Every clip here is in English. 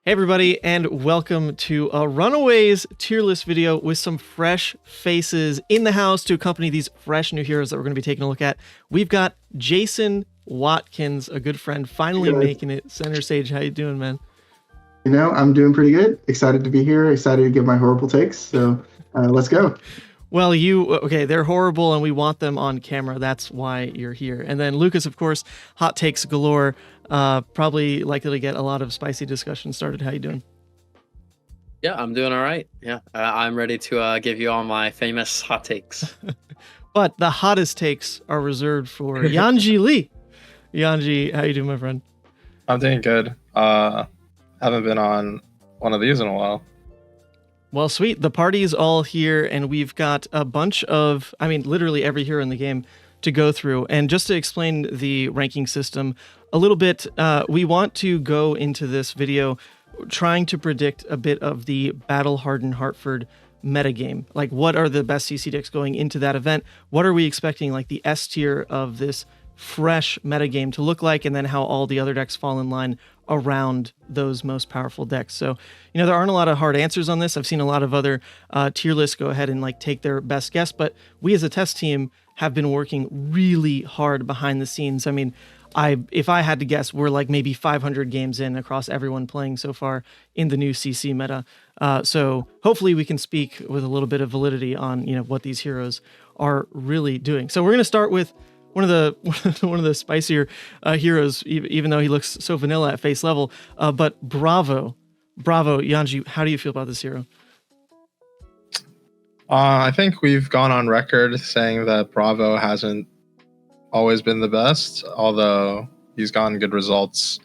Hey everybody, and welcome to a Runaways tier list video with some fresh faces in the house to accompany these fresh new heroes that we're going to be taking a look at. We've got Jason Watkins, a good friend, finally making it center stage. How you doing, man? You know, I'm doing pretty good. Excited to be here. Excited to give my horrible takes. So let's go. Well, they're horrible and we want them on camera. That's why you're here. And then Lucas, of course, hot takes galore. Probably likely to get a lot of spicy discussion started. How you doing? Yeah, I'm doing all right. Yeah, I'm ready to give you all my famous hot takes. But the hottest takes are reserved for Yuanji Li. Yuanji, how you doing, my friend? I'm doing good. Haven't been on one of these in a while. Well, sweet. The party's all here, and we've got a bunch of, literally every hero in the game to go through. And just to explain the ranking system a little bit, we want to go into this video trying to predict a bit of the battle-hardened Hartford metagame. Like, what are the best CC decks going into that event? What are we expecting, like, the S tier of this fresh metagame to look like, and then how all the other decks fall in line around those most powerful decks. So, there aren't a lot of hard answers on this. I've seen a lot of other tier lists go ahead and take their best guess, but we as a test team have been working really hard behind the scenes. If I had to guess, we're maybe 500 games in across everyone playing so far in the new CC meta. So hopefully we can speak with a little bit of validity on what these heroes are really doing. So we're going to start with one of the spicier heroes, even though he looks so vanilla at face level. But Bravo, Yuanji, how do you feel about this hero? I think we've gone on record saying that Bravo hasn't always been the best, although he's gotten good results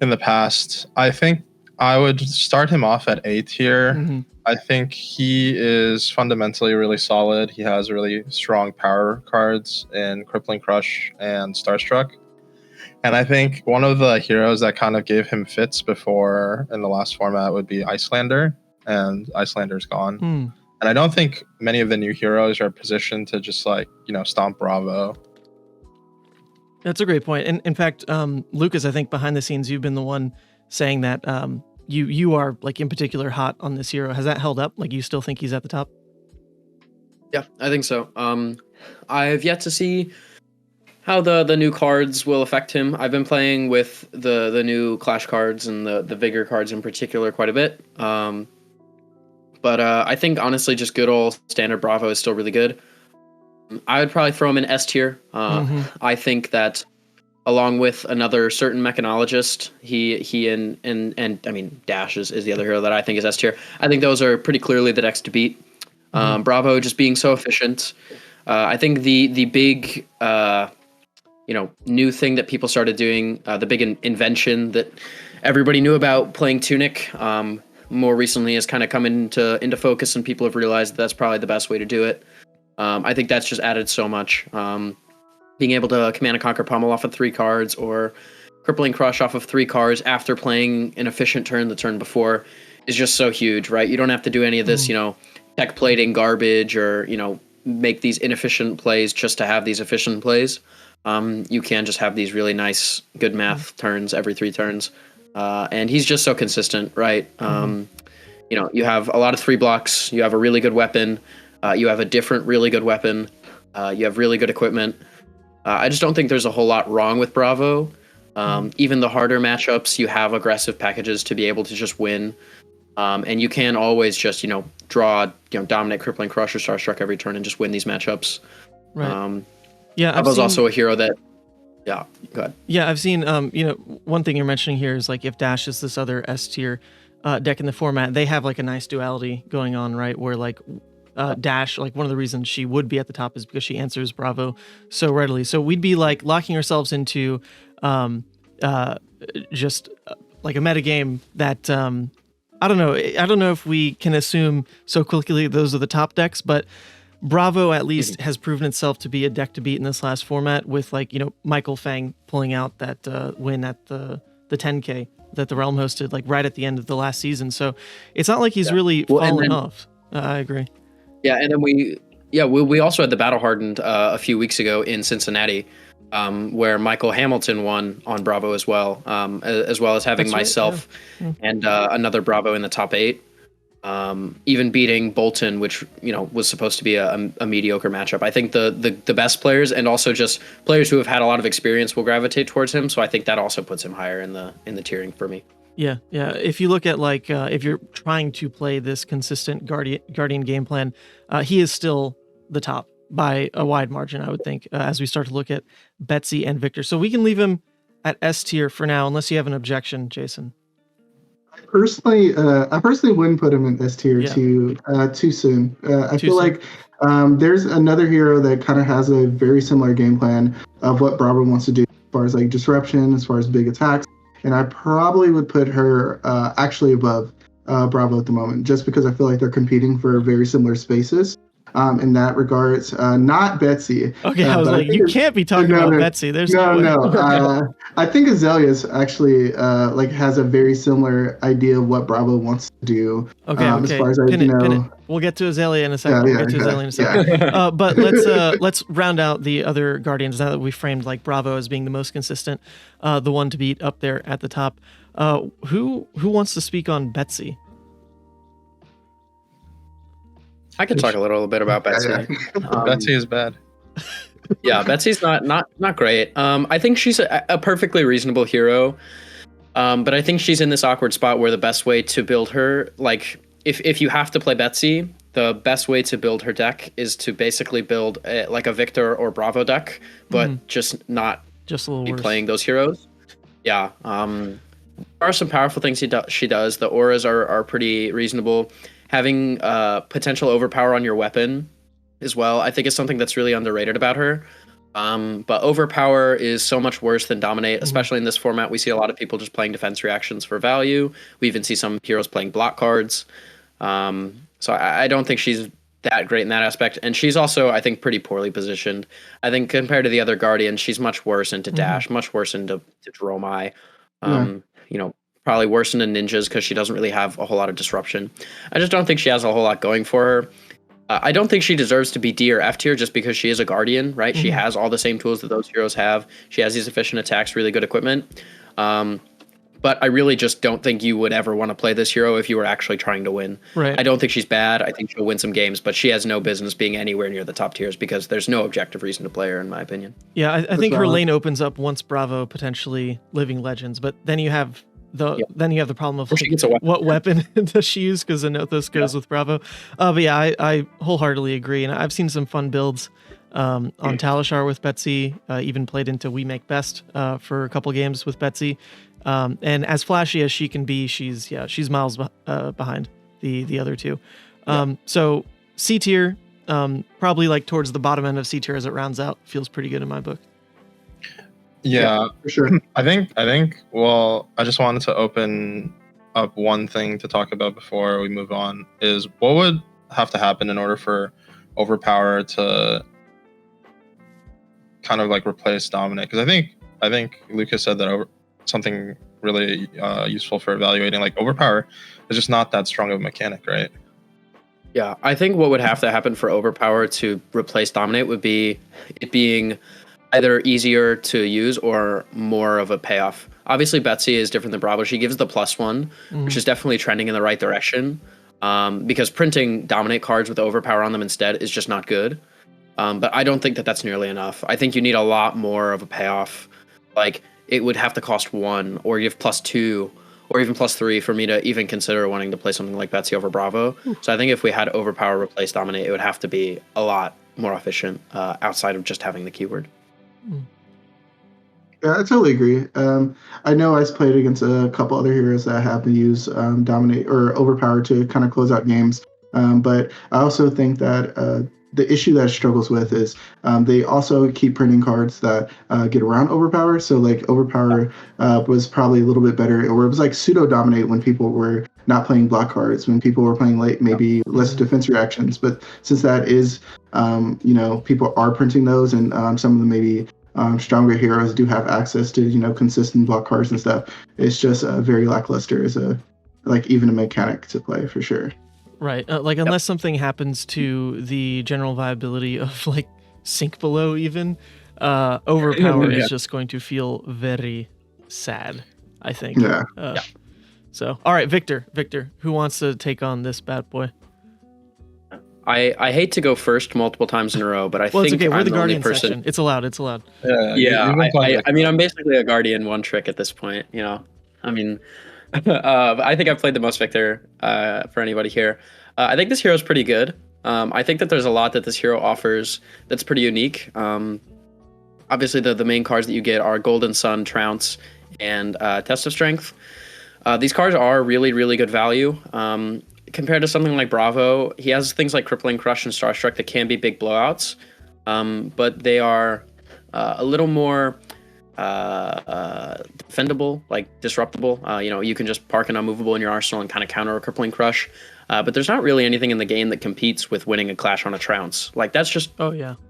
in the past. I think I would start him off at A tier. Mm-hmm. I think he is fundamentally really solid. He has really strong power cards in Crippling Crush and Starstruck. And I think one of the heroes that kind of gave him fits before in the last format would be Icelander, and Icelander's gone. And I don't think many of the new heroes are positioned to just stomp Bravo. That's a great point. And in fact, Lucas, I think behind the scenes, you've been the one saying that you are in particular hot on this hero. Has that held up? You still think he's at the top? Yeah, I think so. I've yet to see how the new cards will affect him. I've been playing with the new Clash cards and the Vigor cards in particular quite a bit. But I think honestly, just good old standard Bravo is still really good. I would probably throw him in S tier. I think that along with another certain mechanologist, he and Dash is the other hero that I think is S tier. I think those are pretty clearly the decks to beat. Bravo just being so efficient. I think the big new thing that people started doing, the big invention that everybody knew about playing Tunic, more recently has kind of come into focus, and people have realized that's probably the best way to do it. I think that's just added so much. Being able to Command and Conquer Pummel off of 3 cards, or Crippling Crush off of 3 cards after playing an efficient turn the turn before is just so huge, right? You don't have to do any of this, tech plating garbage, or, make these inefficient plays just to have these efficient plays. You can just have these really nice, good math turns every 3 turns. And he's just so consistent, right? You have a lot of 3 blocks. You have a really good weapon. You have a different really good weapon. You have really good equipment. I just don't think there's a whole lot wrong with Bravo. Even the harder matchups, you have aggressive packages to be able to just win. And you can always just, draw, dominate Crippling Crush or Starstruck every turn and just win these matchups. Right. Bravo's also a hero that... Yeah, go ahead. Yeah, I've seen, one thing you're mentioning here is if Dash is this other S tier deck in the format, they have a nice duality going on, right? Where Dash, one of the reasons she would be at the top is because she answers Bravo so readily. So we'd be locking ourselves into just a metagame that I don't know if we can assume so quickly those are the top decks, but Bravo at least has proven itself to be a deck to beat in this last format with Michael Fang pulling out that win at the 10K that the Realm hosted right at the end of the last season. So it's not like he's really fallen off. I agree. Yeah, and then we also had the Battle Hardened a few weeks ago in Cincinnati, where Michael Hamilton won on Bravo as well as having That's right, myself and another Bravo in the top 8. Even beating Boltyn, which was supposed to be a mediocre matchup. I think the best players and also just players who have had a lot of experience will gravitate towards him. So I think that also puts him higher in the tiering for me. Yeah. If you look at if you're trying to play this consistent Guardian game plan, he is still the top by a wide margin, I would think, as we start to look at Betsy and Victor. So we can leave him at S tier for now, unless you have an objection, Jason. I personally wouldn't put him in S tier too soon. I feel like there's another hero that kind of has a very similar game plan of what Bravo wants to do as far as like disruption, as far as big attacks, and I probably would put her actually above Bravo at the moment, just because I feel like they're competing for very similar spaces. In that regards, not Betsy. Okay, I was like, you can't be talking about Betsy. There's no. I think Azalea's actually has a very similar idea of what Bravo wants to do. Okay. As far as pin it. We'll get to Azalea in a second. But let's round out the other Guardians now that we framed like Bravo as being the most consistent, the one to beat up there at the top. Who wants to speak on Betsy? I could talk a little bit about Betsy. Betsy is bad. Yeah, Betsy's not great. I think she's a perfectly reasonable hero, but I think she's in this awkward spot where the best way to build her, like if you have to play Betsy, the best way to build her deck is to basically build a Victor or Bravo deck, but just not just a little be worse. playing those heroes. Yeah. There are some powerful things she does. The auras are pretty reasonable. Having potential overpower on your weapon as well, I think is something that's really underrated about her. But overpower is so much worse than dominate, especially in this format. We see a lot of people just playing defense reactions for value. We even see some heroes playing block cards. So I don't think she's that great in that aspect. And she's also, I think, pretty poorly positioned. I think compared to the other Guardians, she's much worse into Dash, much worse into Dromai. Probably worse into ninjas because she doesn't really have a whole lot of disruption. I just don't think she has a whole lot going for her. I don't think she deserves to be D or F tier just because she is a Guardian, right? She has all the same tools that those heroes have. She has these efficient attacks, really good equipment. But I really just don't think you would ever want to play this hero if you were actually trying to win. Right. I don't think she's bad. I think she'll win some games, but she has no business being anywhere near the top tiers because there's no objective reason to play her, in my opinion. Yeah, I think her lane opens up once Bravo potentially living legends, but then you have the problem of what weapon does she use, because Anothos goes with Bravo. But yeah, I wholeheartedly agree, and I've seen some fun builds on Talishar with Betsy, even played into We Make Best for a couple games with Betsy. And as flashy as she can be, she's miles behind the other two. So C tier, probably like towards the bottom end of C tier as it rounds out, feels pretty good in my book. Yeah, for sure. I think, well, I just wanted to open up one thing to talk about before we move on, is what would have to happen in order for Overpower to kind of like replace Dominate? Because I think Lucas said that something really useful for evaluating, like Overpower is just not that strong of a mechanic, right? Yeah, I think what would have to happen for Overpower to replace Dominate would be it being either easier to use or more of a payoff. Obviously, Betsy is different than Bravo. She gives the +1, which is definitely trending in the right direction. Because printing Dominate cards with Overpower on them instead is just not good. But I don't think that that's nearly enough. I think you need a lot more of a payoff. Like, it would have to cost 1, or you have +2, or even +3 for me to even consider wanting to play something like Betsy over Bravo. So I think if we had Overpower replace Dominate, it would have to be a lot more efficient outside of just having the keyword. Yeah, I totally agree. I know I've played against a couple other heroes that have to use Dominate or Overpower to kind of close out games. But I also think that the issue that it struggles with is they also keep printing cards that get around Overpower. So like Overpower was probably a little bit better, or it was like pseudo Dominate when people were not playing block cards, when people were playing late, maybe less defense reactions. But since that is, people are printing those, and some of them maybe stronger heroes do have access to, consistent block cards and stuff. It's just very lackluster as even a mechanic to play for sure. Right. Unless something happens to the general viability of like Sink Below even, overpower Yeah. is just going to feel very sad, I think. Yeah. So, all right, Victor, who wants to take on this bad boy? I hate to go first multiple times in a row, but I Well, think it's okay. We're I'm the the only Guardian person. section. It's allowed. Yeah, you've been playing I mean, I'm basically a Guardian one trick at this point. I mean, I think I've played the most Victor for anybody here. I think this hero is pretty good. I think that there's a lot that this hero offers that's pretty unique. Obviously, the main cards that you get are Golden Sun, Trounce, and Test of Strength. These cards are really, really good value. Compared to something like Bravo, he has things like Crippling Crush and Starstruck that can be big blowouts, but they are a little more defendable, like disruptible. You can just park an Unmovable in your arsenal and kind of counter a Crippling Crush. But there's not really anything in the game that competes with winning a Clash on a Trounce. Like, that's just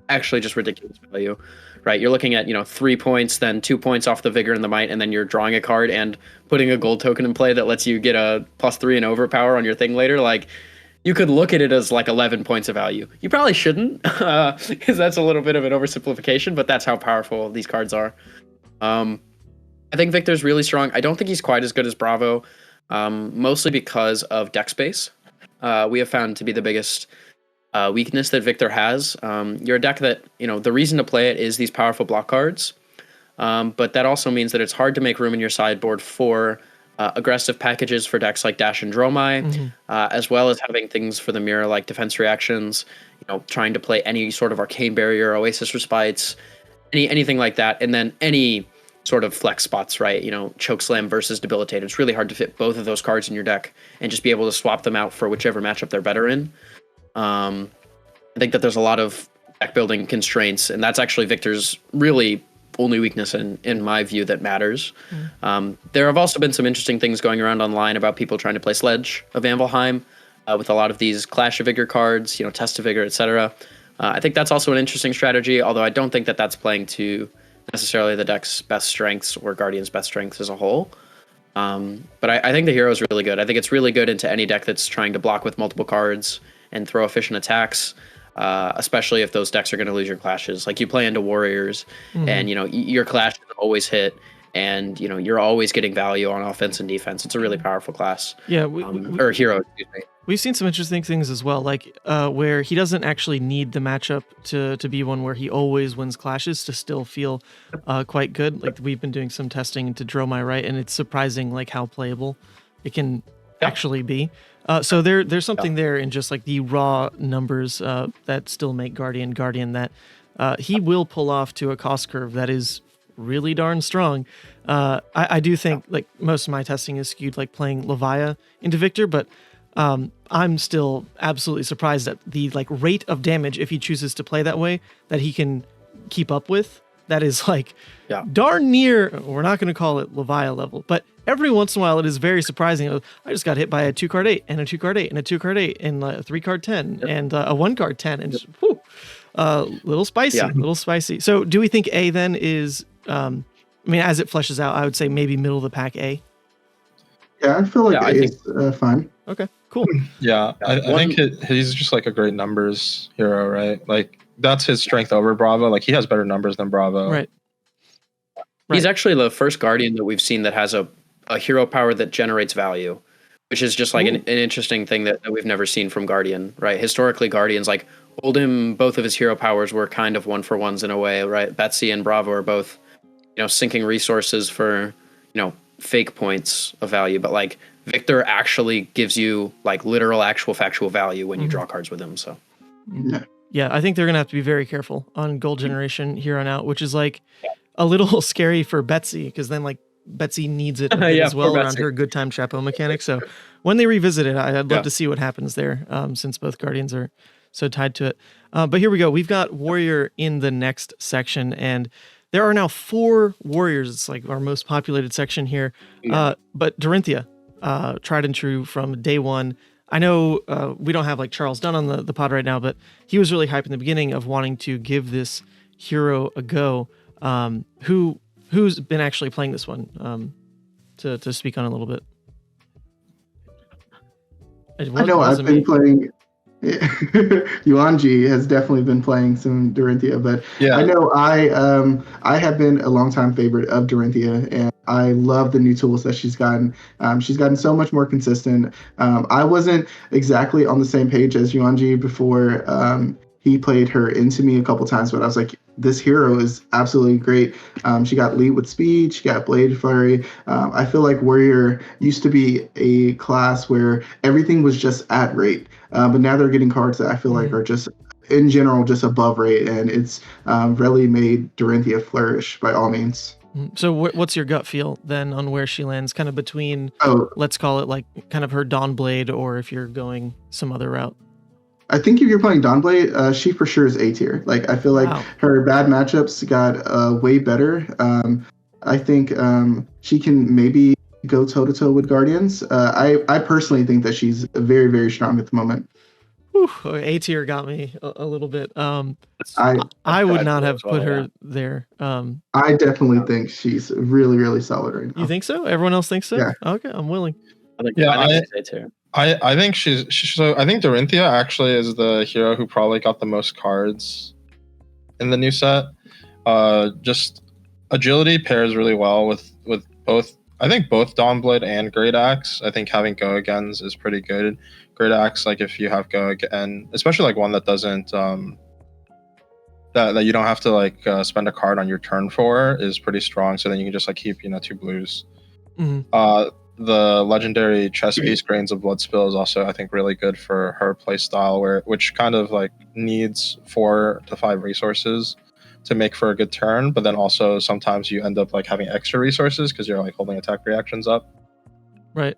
actually just ridiculous value, right? You're looking at 3 points, then 2 points off the Vigor and the Might, and then you're drawing a card and putting a gold token in play that lets you get a +3 and overpower on your thing later. Like, you could look at it as like 11 points of value. You probably shouldn't, because that's a little bit of an oversimplification, but that's how powerful these cards are. I think Victor's really strong. I don't think he's quite as good as Bravo, mostly because of deck space. We have found to be the biggest weakness that Victor has. You're a deck that, the reason to play it is these powerful block cards, but that also means that it's hard to make room in your sideboard for aggressive packages for decks like Dash and Dromai, as well as having things for the mirror like defense reactions, trying to play any sort of Arcane Barrier, Oasis Respites, anything like that, and then any sort of flex spots, right? Chokeslam versus Debilitate. It's really hard to fit both of those cards in your deck and just be able to swap them out for whichever matchup they're better in. I think that there's a lot of deck building constraints, and that's actually Victor's really only weakness in my view that matters. There have also been some interesting things going around online about people trying to play Sledge of Anvilheim with a lot of these Clash of Vigor cards, Test of Vigor, etc. I think that's also an interesting strategy, although I don't think that that's playing to necessarily the deck's best strengths or Guardian's best strengths as a whole. But I think the hero is really good. I think it's really good into any deck that's trying to block with multiple cards and throw efficient attacks, especially if those decks are going to lose your clashes. Like, you play into Warriors, and your clash always hit, and you're always getting value on offense and defense. It's a really powerful class. Yeah, or hero, excuse me. We've seen some interesting things as well, like where he doesn't actually need the matchup to be one where he always wins clashes to still feel quite good. Like, we've been doing some testing into Dromai, right? And it's surprising like how playable it can actually be. So there's something there in just like the raw numbers that still make Guardian that he will pull off to a cost curve that is really darn strong. I do think like most of my testing is skewed like playing Levia into Victor, but I'm still absolutely surprised at the like rate of damage if he chooses to play that way that he can keep up with. That is like darn near, we're not going to call it Levia level, but every once in a while it is very surprising. I just got hit by a 2-card 8 and a 2-card 8 and a 2-card 8 and a 3-card 10 and a 1-card 10 and just little spicy. So do we think A then is, as it fleshes out, I would say maybe middle of the pack A? Yeah, I feel like A is fine. Okay, cool. Yeah, I think he's just like a great numbers hero, right? Like, that's his strength over Bravo. Like, he has better numbers than Bravo. Right. He's actually the first Guardian that we've seen that has a hero power that generates value, which is just like an interesting thing that we've never seen from Guardian, right? Historically, Guardians, like, Oldhim, both of his hero powers were kind of 1-for-1s in a way, right? Betsy and Bravo are both, sinking resources for, fake points of value, but like Victor actually gives you like literal, actual, factual value when you draw cards with him. So, yeah, I think they're gonna have to be very careful on gold generation here on out, which is like a little scary for Betsy because then like Betsy needs it as well around her good time chapeau mechanic. So when they revisit it, I'd love to see what happens there, since both Guardians are so tied to it. But here we go. We've got Warrior in the next section, and there are now 4 Warriors. It's like our most populated section here. But Dorinthea, tried and true from day one. I know we don't have like Charles Dunn on the pod right now, but he was really hyped in the beginning of wanting to give this hero a go. Who's been actually playing this one to speak on a little bit? I know I've been playing. Yuanji has definitely been playing some Dorinthea, but Yeah. I know I have been a longtime favorite of Dorinthea, and I love the new tools that she's gotten. She's gotten so much more consistent. I wasn't exactly on the same page as Yuanji before he played her into me a couple times, but I was like, this hero is absolutely great. She got lead with speed, she got blade flurry. I feel like warrior used to be a class where everything was just at rate, but now they're getting cards that I feel like are just in general just above rate, and it's really made Dorinthea flourish by all means. So what's your gut feel then on where she lands, kind of between, Oh, let's call it like kind of her Dawn Blade, or if you're going some other route? I think if you're playing Dawnblade, she for sure is A tier. Like I feel like Wow. her bad matchups got way better. I think she can maybe go toe to toe with Guardians. I personally think that she's very very strong at the moment. Whew, A tier got me a little bit. I would not as have well, put her yeah. there. I definitely think she's really really solid right now. You think so? Everyone else thinks so? Yeah. Okay, I'm willing. I think I'd say too. I think I think Dorinthea actually is the hero who probably got the most cards in the new set. Just agility pairs really well with both. I think both Dawnblade and Great Axe. I think having Go Agains is pretty good. Great Axe, like if you have Go Again, especially like one that doesn't that you don't have to like spend a card on your turn for, is pretty strong. So then you can just like keep 2 blues. Mhm. The legendary chess piece Grains of Blood Spill is also I think really good for her playstyle, which kind of like needs 4 to 5 resources to make for a good turn, but then also sometimes you end up like having extra resources because you're like holding attack reactions up. Right.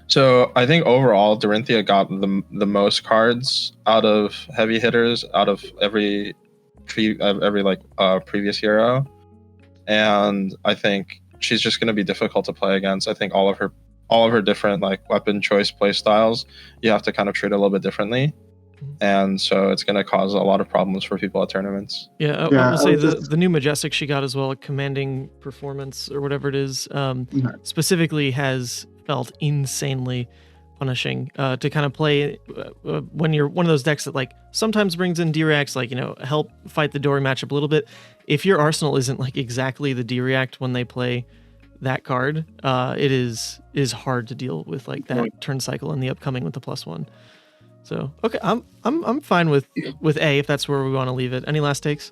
So I think overall Dorinthea got the most cards out of heavy hitters out of every previous hero, and I think she's just going to be difficult to play against. I think all of her different like weapon choice play styles, you have to kind of treat a little bit differently, and so it's going to cause a lot of problems for people at tournaments. Yeah, I will say the new Majestic she got as well, a commanding performance or whatever it is, specifically has felt insanely punishing to kind of play when you're one of those decks that like sometimes brings in D-Reacts, like help fight the Dory matchup a little bit. If your arsenal isn't like exactly the D-React when they play that card, it is hard to deal with like that turn cycle and the upcoming with the +1. So okay, I'm fine with A if that's where we want to leave it. Any last takes?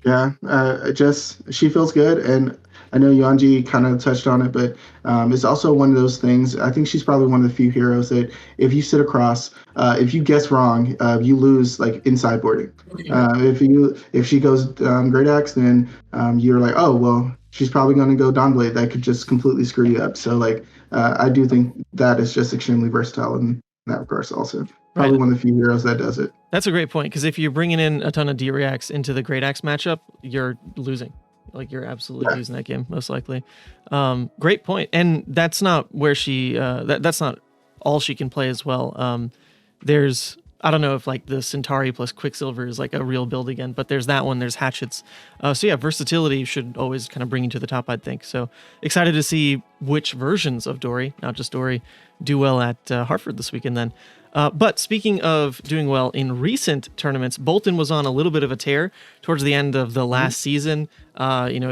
Yeah, she feels good, and I know Yuanji kind of touched on it, but it's also one of those things. I think she's probably one of the few heroes that if you sit across, if you guess wrong, you lose like in sideboarding. If she goes Great Axe, then you're like, oh well, she's probably going to go Dawnblade. That could just completely screw you up. So like, I do think that is just extremely versatile in that regards. Also, probably one of the few heroes that does it. That's a great point, because if you're bringing in a ton of D-Reacts into the Great Axe matchup, you're losing. Like you're absolutely losing that game, most likely. Great point. And that's not where she, that's not all she can play as well. There's, I don't know if like the Centauri plus Quicksilver is like a real build again, but there's that one, there's Hatchets. So yeah, versatility should always kind of bring you to the top, I'd think. So excited to see which versions of Dory, not just Dory, do well at Hartford this weekend then. But speaking of doing well in recent tournaments, Boltyn was on a little bit of a tear towards the end of the last season.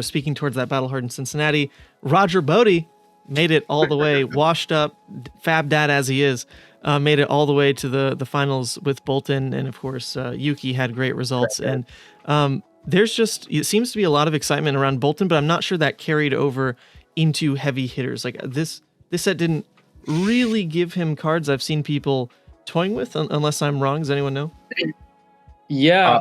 Speaking towards that battle-hardened Cincinnati, Roger Bodie made it all the way, washed up, fab dad as he is, made it all the way to the finals with Boltyn, and of course Yuki had great results. And it seems to be a lot of excitement around Boltyn, but I'm not sure that carried over into heavy hitters. Like this set didn't really give him cards I've seen people toying with, unless I'm wrong. Does anyone know? Yeah.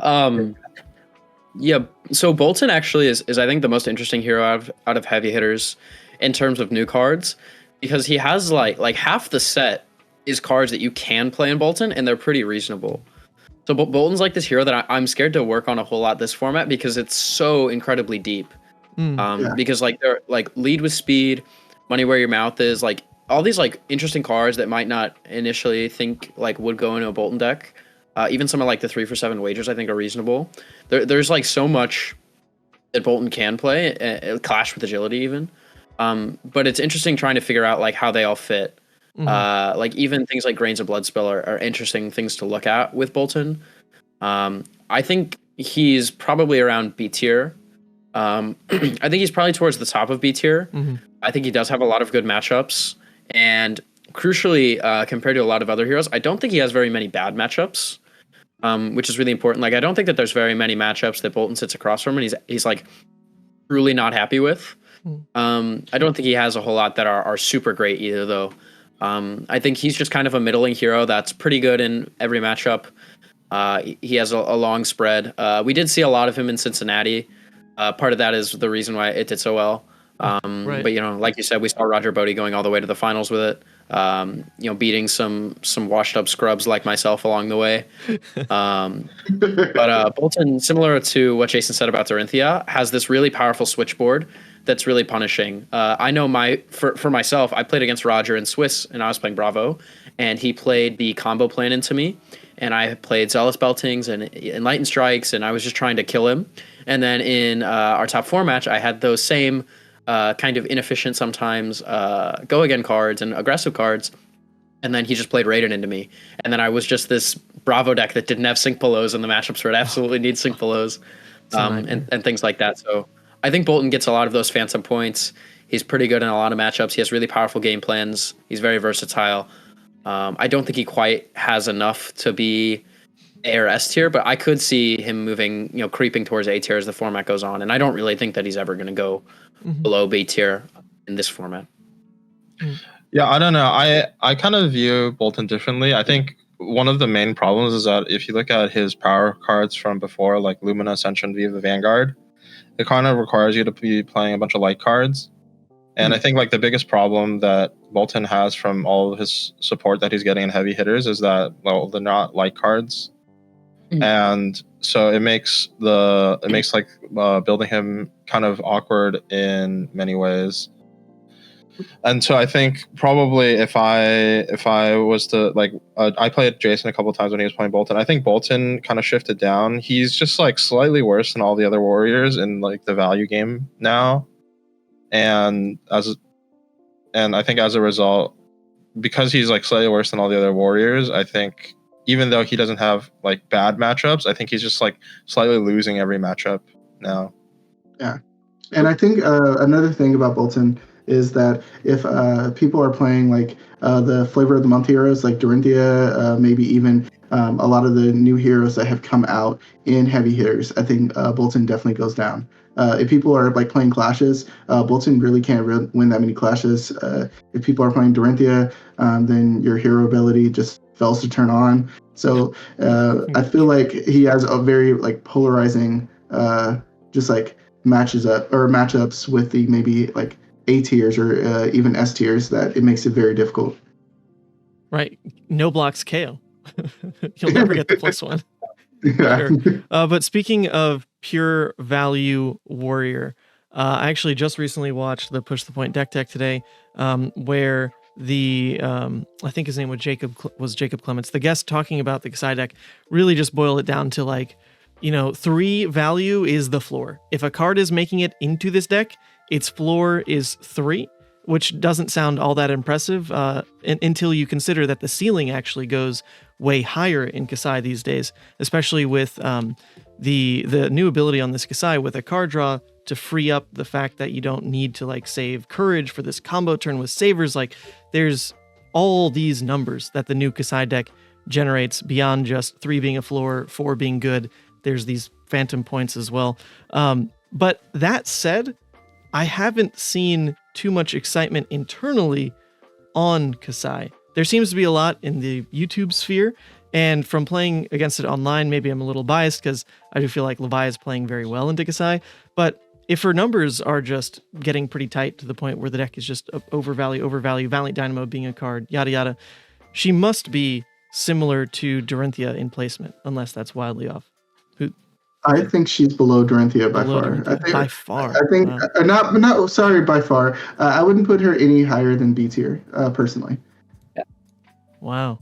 So Boltyn actually is I think the most interesting hero out of heavy hitters in terms of new cards, because he has like half the set is cards that you can play in Boltyn, and they're pretty reasonable. So Boltyn's like this hero that I'm scared to work on a whole lot this format, because it's so incredibly deep. Because like they're like lead with speed, money where your mouth is, like all these like interesting cards that might not initially think like would go into a Boltyn deck. Even some of like the 3-for-7 wagers I think are reasonable. There's like so much that Boltyn can play, clash with agility even. But it's interesting trying to figure out like how they all fit. Like even things like Grains of Bloodspell are interesting things to look at with Boltyn. I think he's probably around B tier. I think he's probably towards the top of B tier. I think he does have a lot of good matchups, and crucially, compared to a lot of other heroes, I don't think he has very many bad matchups, which is really important. Like I don't think that there's very many matchups that Boltyn sits across from and he's like truly not happy with. I don't think he has a whole lot that are super great either, though. I think he's just kind of a middling hero that's pretty good in every matchup. He has a long spread. We did see a lot of him in Cincinnati. Part of that is the reason why it did so well. Right. But like you said, we saw Roger Bodie going all the way to the finals with it. Beating some washed up scrubs like myself along the way. But Boltyn, similar to what Jason said about Dorinthea, has this really powerful switchboard that's really punishing. I know for myself, I played against Roger in Swiss, and I was playing Bravo, and he played the combo plan into me, and I played Zealous Beltings and Enlightened Strikes, and I was just trying to kill him. And then in our top 4 match, I had those same kind of inefficient sometimes go again cards and aggressive cards, and then he just played Raiden into me, and then I was just this Bravo deck that didn't have sync pillows in the matchups where it absolutely needs sync pillows, and things like that. So I think Boltyn gets a lot of those phantom points. He's pretty good in a lot of matchups. He has really powerful game plans. He's very versatile. I don't think he quite has enough to be A or S tier, but I could see him moving, creeping towards A tier as the format goes on. And I don't really think that he's ever going to go below B tier in this format. Yeah, I don't know. I kind of view Boltyn differently. I think one of the main problems is that if you look at his power cards from before, like Lumina, Ascension, Viva, Vanguard, it kind of requires you to be playing a bunch of light cards. And I think like the biggest problem that Boltyn has from all of his support that he's getting in heavy hitters is that, well, they're not light cards. And so it makes building him kind of awkward in many ways. And so I think probably if I was to I played Jason a couple of times when he was playing Boltyn. I think Boltyn kind of shifted down. He's just like slightly worse than all the other warriors in like the value game now. And I think as a result, because he's like slightly worse than all the other warriors, I think even though he doesn't have like bad matchups, I think he's just like slightly losing every matchup now. Yeah. And I think another thing about Boltyn is that if people are playing like the flavor of the month heroes like Dorinthea, maybe even a lot of the new heroes that have come out in heavy hitters, I think Boltyn definitely goes down. If people are like playing clashes, Boltyn really can't win that many clashes. If people are playing Dorinthea, then your hero ability just fails to turn on. So I feel like he has a very like polarizing just like matchups with the maybe like A tiers or even S tiers that it makes it very difficult. Right. No blocks Kayo. You'll never get the +1. Yeah. Sure. But speaking of pure value warrior, I actually just recently watched the Push the Point deck today, where the I think his name was Jacob Clements, the guest talking about the Kassai deck, really just boiled it down to like, 3 value is the floor. If a card is making it into this deck, its floor is 3, which doesn't sound all that impressive until you consider that the ceiling actually goes way higher in Kassai these days, especially with the new ability on this Kassai with a card draw to free up the fact that you don't need to like save courage for this combo turn with savers. Like there's all these numbers that the new Kassai deck generates beyond just 3 being a floor, 4 being good. There's these phantom points as well. But that said, I haven't seen too much excitement internally on Kassai. There seems to be a lot in the YouTube sphere, and from playing against it online, maybe I'm a little biased because I do feel like Levia is playing very well into Kassai, but if her numbers are just getting pretty tight to the point where the deck is just overvalue, Valiant Dynamo being a card, yada yada, she must be similar to Dorinthea in placement, unless that's wildly off. I think she's below Dorinthea by far. By far. I think not. Sorry, by far. I wouldn't put her any higher than B tier, personally. Yeah. Wow.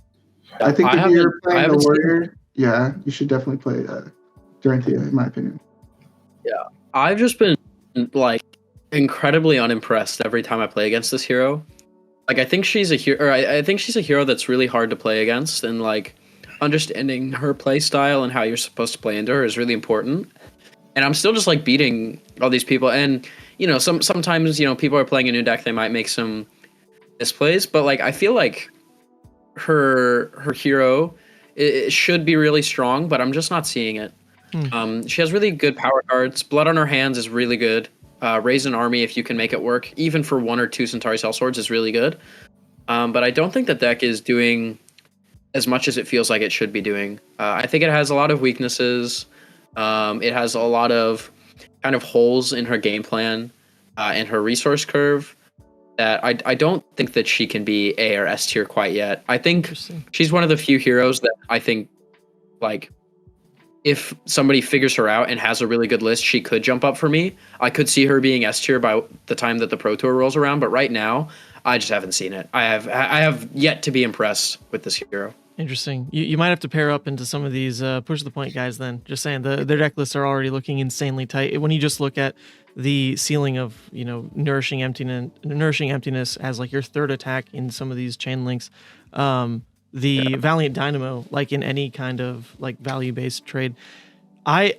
I think if you're playing the warrior, you should definitely play Dorinthea, in my opinion. Yeah, I've just been like incredibly unimpressed every time I play against this hero. like I think she's a hero. I think she's a hero that's really hard to play against, and like understanding her play style and how you're supposed to play into her is really important. And I'm still just like beating all these people, and sometimes people are playing a new deck, they might make some misplays, but like I feel like her hero it should be really strong, but I'm just not seeing it. She has really good power cards. Blood on her hands is really good. Raise an army if you can make it work, even for 1 or 2 Centauri Sellswords is really good. But I don't think the deck is doing as much as it feels like it should be doing. I think it has a lot of weaknesses. It has a lot of kind of holes in her game plan and her resource curve that I don't think that she can be A or S tier quite yet. I think she's one of the few heroes that I think, like, if somebody figures her out and has a really good list, she could jump up for me. I could see her being S tier by the time that the Pro Tour rolls around, but right now, I just haven't seen it. I have yet to be impressed with this hero. Interesting. You might have to pair up into some of these push the point guys then. Just saying, their deck lists are already looking insanely tight. When you just look at the ceiling of, nourishing emptiness as like your third attack in some of these chain links, the Valiant Dynamo, like in any kind of like value-based trade, I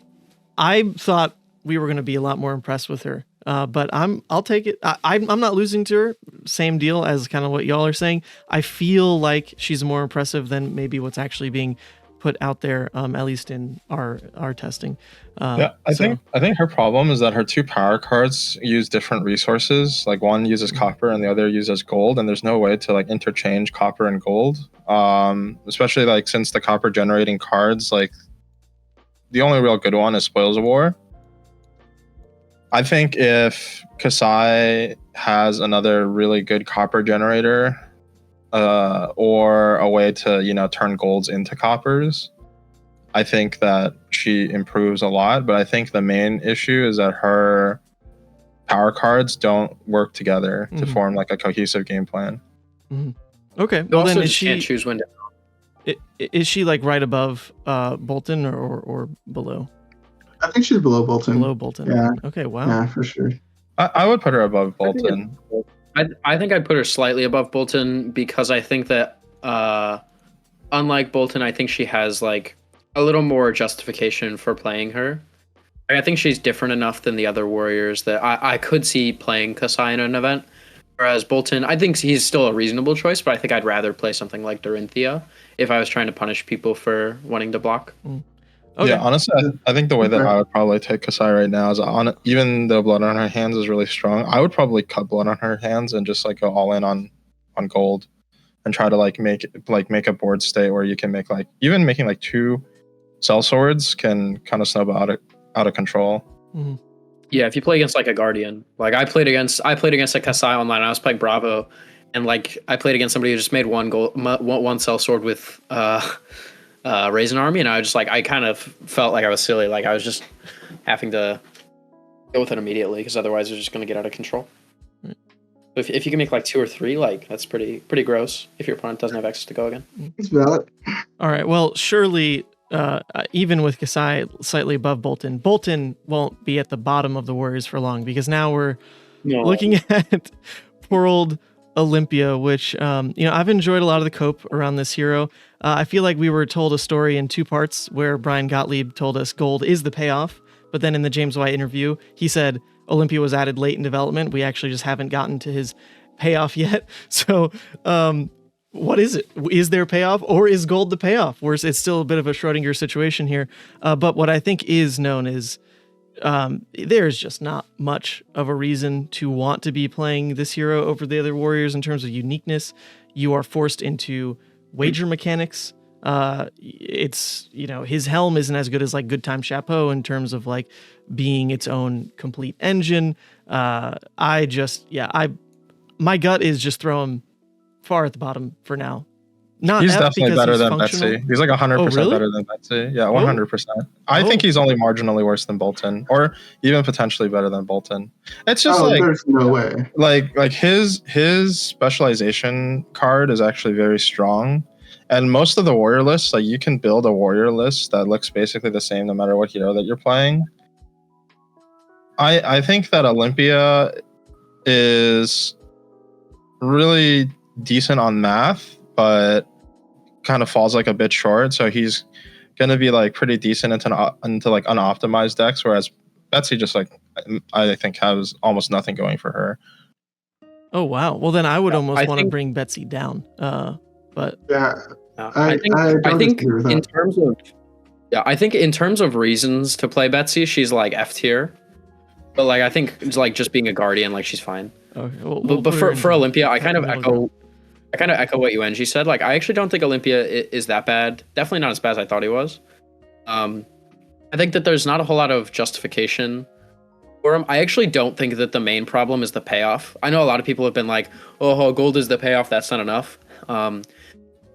thought we were going to be a lot more impressed with her. But I'll take it. I'm not losing to her. Same deal as kind of what y'all are saying. I feel like she's more impressive than maybe what's actually being put out there, at least in our testing. I think her problem is that her 2 power cards use different resources. Like one uses copper and the other uses gold, and there's no way to like interchange copper and gold. Especially like since the copper generating cards, like the only real good one is Spoils of War. I think if Kassai has another really good copper generator, or a way to turn golds into coppers, I think that she improves a lot. But I think the main issue is that her power cards don't work together to form like a cohesive game plan. Okay, well then is can't choose when to... Is she like right above Boltyn or below? I think she's below Boltyn. Below Boltyn. Yeah. Okay. Wow. Yeah, for sure. I would put her above Boltyn. I think I'd put her slightly above Boltyn because I think that unlike Boltyn, I think she has like a little more justification for playing her. I think she's different enough than the other warriors that I could see playing Kassai in an event. Whereas Boltyn, I think he's still a reasonable choice, but I think I'd rather play something like Dorinthea if I was trying to punish people for wanting to block. Okay. Yeah, honestly, I think the way that I would probably take Kassai right now is even though blood on her hands is really strong, I would probably cut blood on her hands and just like go all in on gold and try to make a board state where you can make like even making like 2 sellswords can kind of snowball out of control. Yeah, if you play against like a guardian, like I played against a Kassai online. I was playing Bravo, and like I played against somebody who just made one sellsword with raise an army, and I was just like, I kind of felt like I was silly, like I was just having to go with it immediately because otherwise it's just going to get out of control. If you can make like 2 or 3, like that's pretty gross if your opponent doesn't have access to go again. It's valid. All right, well surely even with Kassai slightly above Boltyn won't be at the bottom of the Warriors for long, because now we're looking at poor old Olympia, which I've enjoyed a lot of the cope around this hero. I feel like we were told a story in 2 parts where Brian Gottlieb told us gold is the payoff, but then in the James White interview, he said Olympia was added late in development. We actually just haven't gotten to his payoff yet. So what is it? Is there payoff, or is gold the payoff? Or it's still a bit of a Schrodinger situation here. But what I think is known is there's just not much of a reason to want to be playing this hero over the other warriors in terms of uniqueness. You are forced into wager mechanics. It's, his helm isn't as good as like Good Time Chapeau in terms of like being its own complete engine. My gut is just throw him far at the bottom for now. He's definitely better than Betsy. He's like 100% better than Betsy. Yeah, 100%. I think he's only marginally worse than Boltyn, or even potentially better than Boltyn. It's just there's no way. Like his specialization card is actually very strong, and most of the warrior lists, like you can build a warrior list that looks basically the same no matter what hero that you're playing. I think that Olympia is really decent on math, but kind of falls like a bit short. So he's gonna be like pretty decent into like unoptimized decks, whereas Betsy just like I think has almost nothing going for her. Oh wow. Well, then I would almost want to bring Betsy down. But Yeah, I think in terms of I think in terms of reasons to play Betsy, she's like F tier. But like I think it's like just being a guardian, like she's fine. Okay. But for Olympia, I kind of echo what Yuanji said. Like I actually don't think Olympia is that bad. Definitely not as bad as I thought he was. I think that there's not a whole lot of justification for him. I actually don't think that the main problem is the payoff. I know a lot of people have been like, "Oh, gold is the payoff. That's not enough."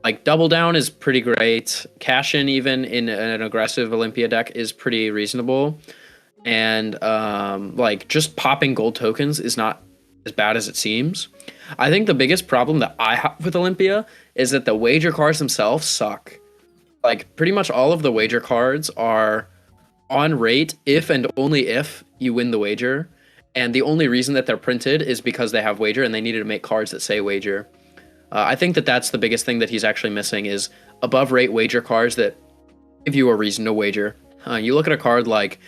Like double down is pretty great. Cash in even in an aggressive Olympia deck is pretty reasonable. And like just popping gold tokens is not as bad as it seems. I think the biggest problem that I have with Olympia is that the wager cards themselves suck. Like pretty much all of the wager cards are on rate if and only if you win the wager. And the only reason that they're printed is because they have wager and they needed to make cards that say wager. I think that that's the biggest thing that he's actually missing is above rate wager cards that give you a reason to wager. You look at a card like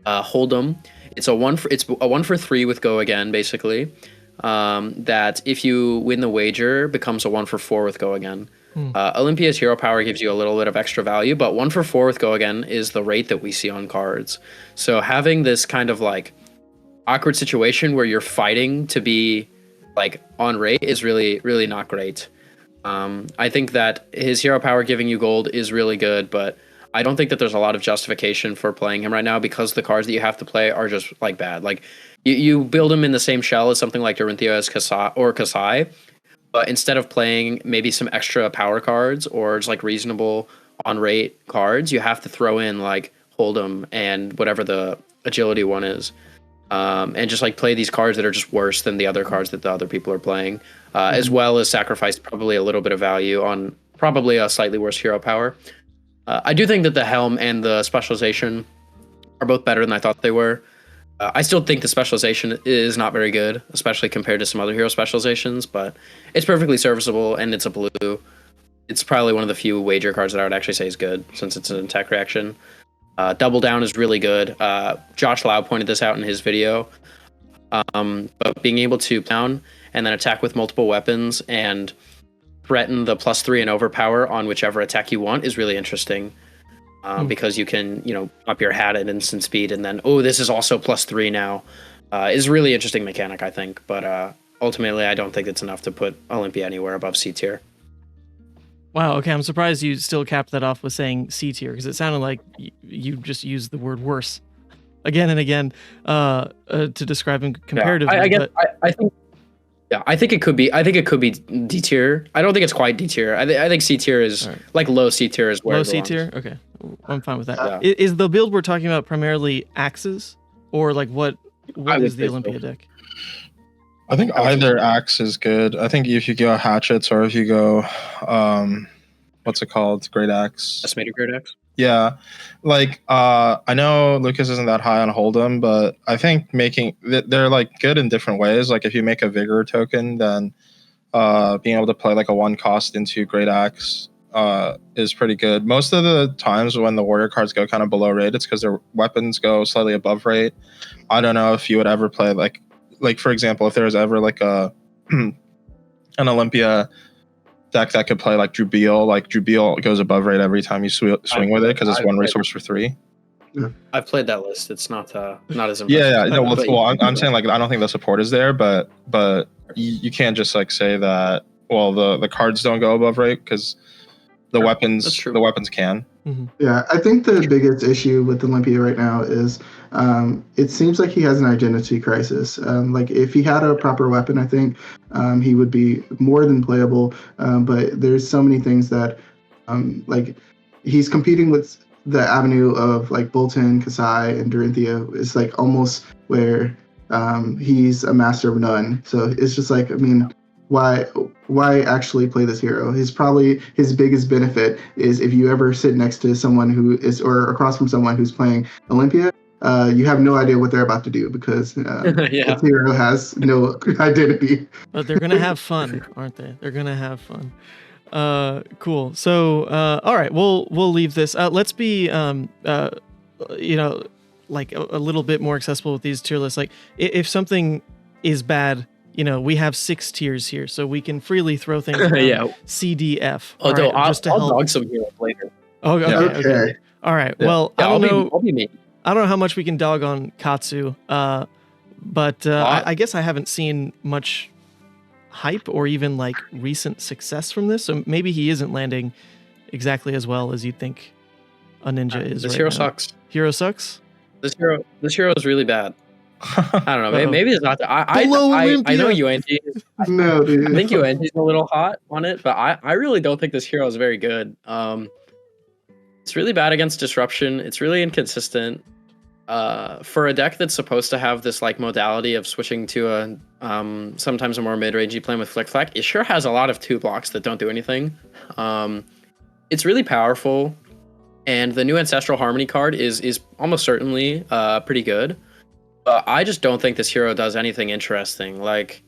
Hold'em. It's a 1 for 3 with go again, basically. That if you win the wager becomes a 1 for 4 with go again. Olympia's hero power gives you a little bit of extra value, but 1 for 4 with go again is the rate that we see on cards. So having this kind of like awkward situation where you're fighting to be like on rate is really, really not great. I think that his hero power giving you gold is really good, but I don't think that there's a lot of justification for playing him right now because the cards that you have to play are just like bad. Like you build him in the same shell as something like Dorinthea as Kassai, but instead of playing maybe some extra power cards or just like reasonable on rate cards, you have to throw in like Hold'em and whatever the agility one is. And just like play these cards that are just worse than the other cards that the other people are playing, as well as sacrifice probably a little bit of value on probably a slightly worse hero power. I do think that the helm and the specialization are both better than I thought they were. I still think the specialization is not very good, especially compared to some other hero specializations, but it's perfectly serviceable and it's a blue. It's probably one of the few wager cards that I would actually say is good since it's an attack reaction. Double down is really good. Josh Lau pointed this out in his video. But being able to down and then attack with multiple weapons and threaten the +3 and overpower on whichever attack you want is really interesting. Because you can, up your hat at instant speed and then, this is also +3 now. Is a really interesting mechanic, I think. But ultimately, I don't think it's enough to put Olympia anywhere above C tier. Wow, okay, I'm surprised you still capped that off with saying C tier, because it sounded like you just used the word worse again and again to describe him comparatively. I think it could be. I think it could be D tier. I don't think it's quite D tier. I think C tier is like low C tier is where low it belongs. C tier. Okay, I'm fine with that. Yeah. Is the build we're talking about primarily axes, or like what is the Olympia deck? I think either axe is good. I think if you go hatchets or if you go, what's it called? Great axe. Estimated great axe. Yeah, like I know Lucas isn't that high on Hold'em, but I think they're like good in different ways. Like if you make a vigor token, then being able to play like a 1 cost into Great Axe is pretty good. Most of the times when the warrior cards go kind of below rate, it's because their weapons go slightly above rate. I don't know if you would ever play like for example, if there was ever like a an Olympia deck that could play like Drubeal. Like Drubeal goes above rate every time you swing with it because it's 1 resource for 3. Yeah. I've played that list. It's not as impressive. Yeah. No, well, I'm saying like I don't think the support is there, but you can't just like say that. Well, the cards don't go above rate because the weapons can. Mm-hmm. Yeah, I think the biggest issue with Olympia right now is it seems like he has an identity crisis. Like if he had a proper weapon, I think he would be more than playable. But there's so many things that like he's competing with the avenue of like Boltyn, Kassai, and Dorinthea. It's like almost where he's a master of none. So it's just like, I mean, why actually play this hero? His biggest benefit is if you ever sit next to someone who is or across from someone who's playing Olympia, you have no idea what they're about to do because Yeah. this hero has no identity. But they're gonna have fun, aren't they? They're gonna have fun. Cool. So, all right, we'll leave this. Let's be, like a little bit more accessible with these tier lists. Like, if something is bad, we have 6 tiers here, so we can freely throw things around. Yeah. C, D, F. Oh, no, Alright, I'll dog some heroes later. Oh, okay. All right. Yeah. Well, Yeah, I don't know. I'll be me. I don't know how much we can dog on Katsu, but I guess I haven't seen much hype or even like recent success from this. So maybe he isn't landing exactly as well as you'd think a ninja is. This right hero now. sucks. Hero sucks. This hero is really bad. I don't know. Uh-oh. Maybe it's not. I Below know Olympia. Yuanji. No, dude. I think Yuanji's a little hot on it, but I really don't think this hero is very good. It's really bad against disruption. It's really inconsistent. For a deck that's supposed to have this like modality of switching to a sometimes a more mid-rangey plan with Flick Flack, it sure has a lot of 2 blocks that don't do anything. It's really powerful, and the new Ancestral Harmony card is almost certainly pretty good. But I just don't think this hero does anything interesting. Like,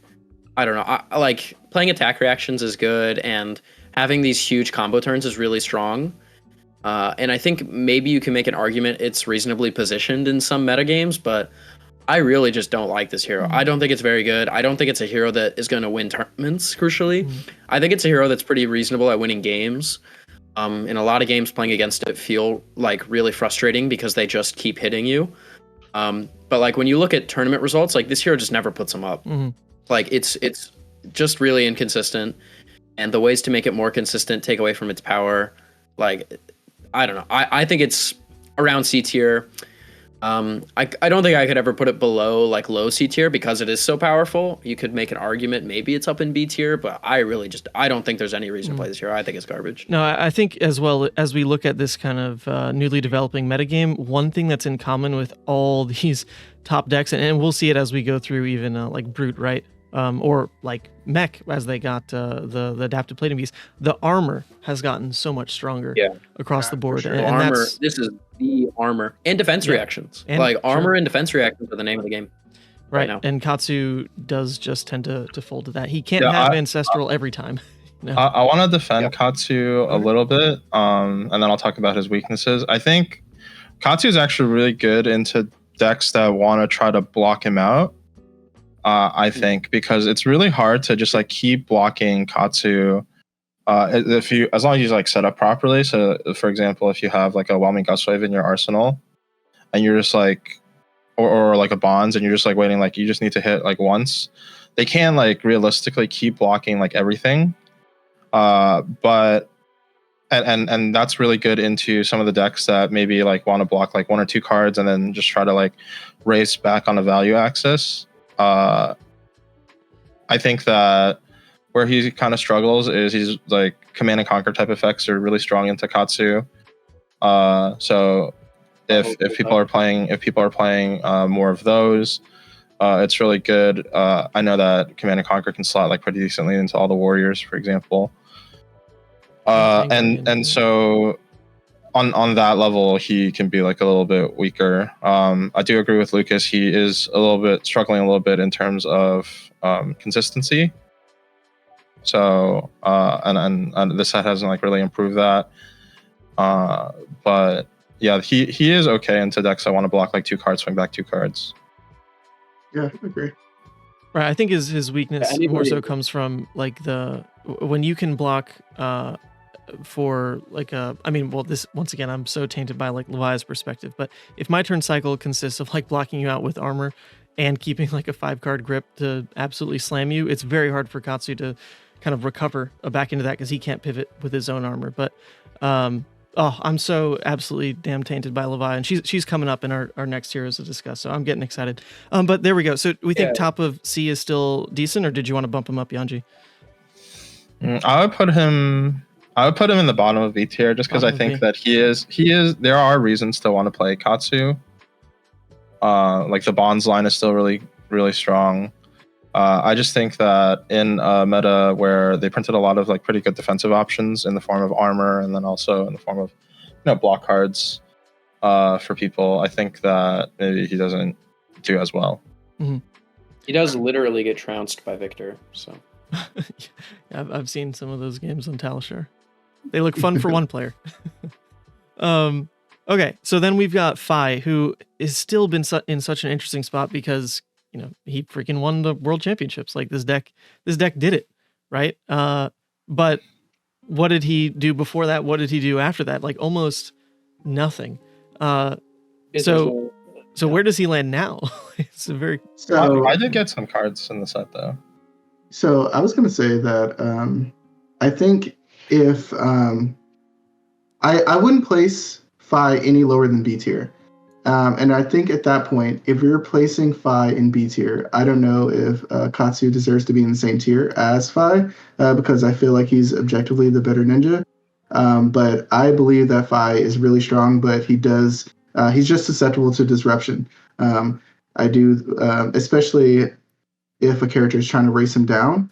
I don't know. I like playing attack reactions is good, and having these huge combo turns is really strong. And I think maybe you can make an argument it's reasonably positioned in some metagames, but I really just don't like this hero. I don't think it's very good. I don't think it's a hero that is going to win tournaments, crucially. I think it's a hero that's pretty reasonable at winning games. In a lot of games, playing against it feel like really frustrating because they just keep hitting you. But like when you look at tournament results, like this hero just never puts them up. Like it's just really inconsistent. And the ways to make it more consistent take away from its power. Like, I don't know. I think it's around C tier. I don't think I could ever put it below like low C tier because it is so powerful. You could make an argument maybe it's up in B tier, but I don't think there's any reason to play this hero. I think it's garbage. No, I think as well as we look at this kind of newly developing metagame, one thing that's in common with all these top decks, and we'll see it as we go through even like Brute, right? Or like Mech as they got the adaptive plating piece, the armor has gotten so much stronger across the board. Sure. And Armor, that's, this is the armor. And defense reactions. And- like armor sure. and defense reactions are the name of the game. right. now. And Katsu does just tend to fold to that. He can't Yeah, have Ancestral every time. No. I want to defend Katsu a little bit, and then I'll talk about his weaknesses. I think Katsu is actually really good into decks that want to try to block him out. I think because it's really hard to just like keep blocking Katsu as long as you like set up properly. So, for example, if you have like a Whelming Gust Wave in your arsenal, and you're just like, or like a Bonds, and you're just like waiting, like you just need to hit like once, they can like realistically keep blocking like everything. But that's really good into some of the decks that maybe like want to block like 1 or 2 cards and then just try to like race back on a value axis. I think that where he kind of struggles is he's like command and conquer type effects are really strong into Katsu. So if people are playing more of those, it's really good. I know that command and conquer can slot like pretty decently into all the warriors, for example. And so on that level, he can be like a little bit weaker. I do agree with Lucas. He is struggling a little bit in terms of consistency. So and this set hasn't like really improved that. But yeah, he is okay into decks that want to block like 2 cards, swing back 2 cards. Yeah, I agree. Right, I think his weakness anybody- more so comes from like when you can block for like this once again I'm so tainted by like Levi's perspective, but if my turn cycle consists of like blocking you out with armor and keeping like a 5-card grip to absolutely slam you, it's very hard for Katsu to kind of recover back into that because he can't pivot with his own armor. But I'm so absolutely damn tainted by Levi, and she's coming up in our next heroes to discuss, so I'm getting excited. But there we go. So we think top of C is still decent, or did you want to bump him up, Yuanji? I would put him in the bottom of B tier just because I think that he is there are reasons to want to play Katsu. Like the Bonds line is still really, really strong. I just think that in a meta where they printed a lot of like pretty good defensive options in the form of armor and then also in the form of block cards, for people, I think that maybe he doesn't do as well. He does literally get trounced by Victor. So I've seen some of those games on Talishar. They look fun for one player. Okay, so then we've got Phi, who has still been in such an interesting spot because he freaking won the world championships. Like this deck did it, right? But what did he do before that? What did he do after that? Like almost nothing. So where does he land now? It's a very. So I did get some cards in the set though. So I was going to say that I think if I wouldn't place Phi any lower than B tier. And I think at that point, if you're placing Phi in B tier, I don't know if Katsu deserves to be in the same tier as Phi because I feel like he's objectively the better ninja. But I believe that Phi is really strong, but he's just susceptible to disruption. I do, especially if a character is trying to race him down.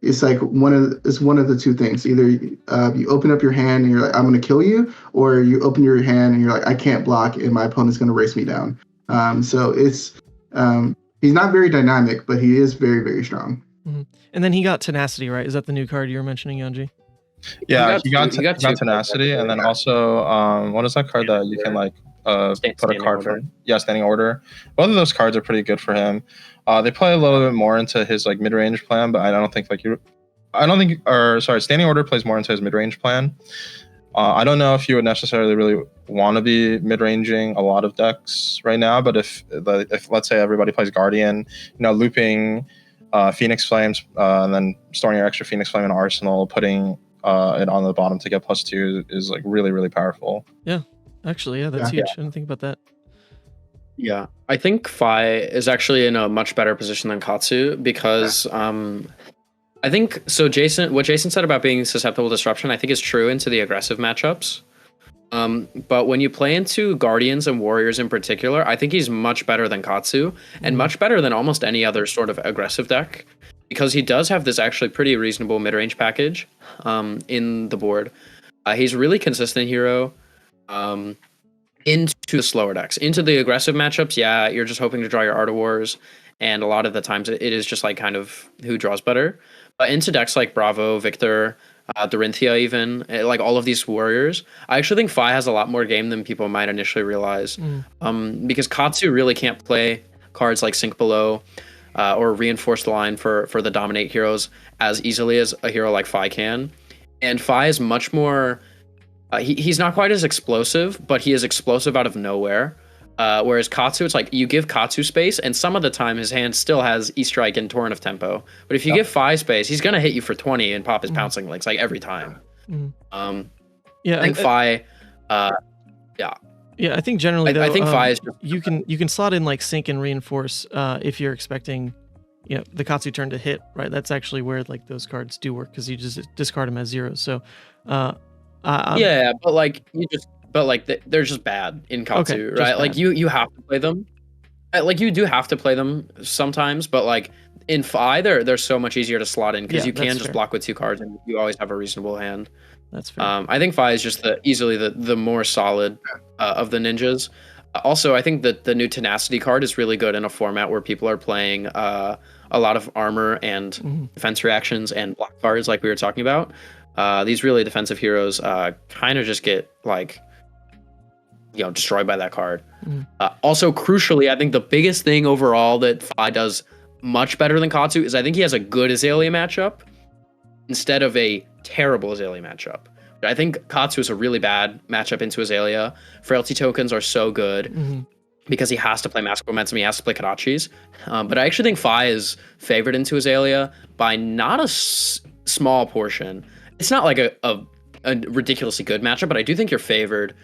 It's like one of the two things. Either you open up your hand and you're like, I'm going to kill you, or you open your hand and you're like, I can't block and my opponent's going to race me down. So it's he's not very dynamic, but he is very, very strong. Mm-hmm. And then he got tenacity, right? Is that the new card you were mentioning, Yuanji? Yeah, he got tenacity, and then also what is that card that you can like put a card from? Yeah, standing order. Both of those cards are pretty good for him. They play a little bit more into his like mid-range plan, but standing order plays more into his mid-range plan. I don't know if you would necessarily really want to be mid-ranging a lot of decks right now, but if let's say everybody plays Guardian, looping Phoenix Flames and then storing your extra Phoenix Flame in Arsenal, putting it on the bottom to get +2 is like really, really powerful. Yeah, actually, that's huge. I didn't think about that. Yeah, I think Phi is actually in a much better position than Katsu because I think so. What Jason said about being susceptible to disruption, I think is true into the aggressive matchups. But when you play into Guardians and Warriors in particular, I think he's much better than Katsu and much better than almost any other sort of aggressive deck because he does have this actually pretty reasonable mid-range package in the board. He's a really consistent hero. Into the slower decks, into the aggressive matchups, yeah, you're just hoping to draw your Art of Wars, and a lot of the times it is just like kind of who draws better. But into decks like Bravo, Victor, Dorinthea, even like all of these warriors, I actually think Phi has a lot more game than people might initially realize. Because Katsu really can't play cards like Sink Below or Reinforce the Line for the Dominate heroes as easily as a hero like Phi can. And Phi is much more. He's not quite as explosive, but he is explosive out of nowhere. Whereas Katsu, it's like you give Katsu space, and some of the time his hand still has E-Strike and Torrent of Tempo. But if you give Phi space, he's going to hit you for 20 and pop his pouncing links like every time. I think Phi, Yeah, I think generally though, I think Phi is you can slot in like Sync and Reinforce if you're expecting the Katsu turn to hit, right? That's actually where like those cards do work because you just discard them as zeros. So they're just bad in Katsu, right? Like you have to play them. Like you do have to play them sometimes, but like in Phi, they're so much easier to slot in because you can just block with 2 cards and you always have a reasonable hand. That's fair. I think Phi is just easily the more solid of the ninjas. Also, I think that the new Tenacity card is really good in a format where people are playing a lot of armor and defense reactions and block cards like we were talking about. These really defensive heroes kind of just get like destroyed by that card. Also, crucially, I think the biggest thing overall that Phi does much better than Katsu is I think he has a good Azalea matchup instead of a terrible Azalea matchup. I think Katsu is a really bad matchup into Azalea. Frailty tokens are so good because he has to play Mask Momentum, he has to play Kadachis. But I actually think Phi is favored into Azalea by not a small portion. It's not like a ridiculously good matchup, but I do think you're favored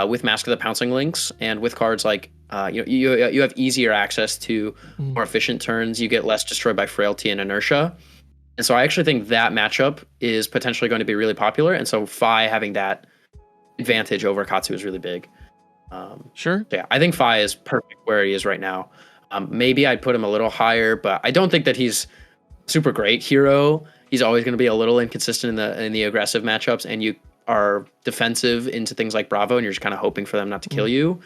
with Mask of the Pouncing Links and with cards like you have easier access to more efficient turns. You get less destroyed by Frailty and Inertia. And so I actually think that matchup is potentially going to be really popular. And so Phi having that advantage over Katsu is really big. Sure. So yeah, I think Phi is perfect where he is right now. Maybe I'd put him a little higher, but I don't think that he's super great hero. He's always going to be a little inconsistent in the aggressive matchups, and you are defensive into things like Bravo, and you're just kind of hoping for them not to kill you.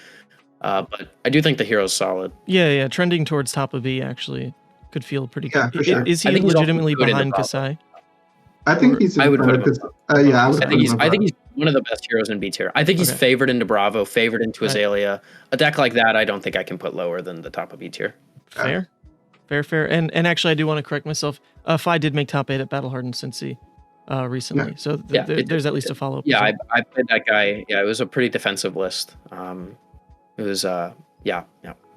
But I do think the hero's solid. Yeah. Trending towards top of B actually could feel pretty Yeah, good. for sure. Is he I think he's also legitimately good in the behind Bravo. Kassai? I think he's. I would put him because, yeah, I would. I think he's one of the best heroes in B tier. I think he's Okay. favored into Bravo, favored into Right. Azalea. A deck like that, I don't think I can put lower than the top of B tier. Fair. And actually, I do want to correct myself. Fi did make top 8 at Battle Hardened Cincy recently, Yeah. so Yeah, it there's did. at least a follow up. Yeah, I played that guy. Yeah, it was a pretty defensive list. It was yeah.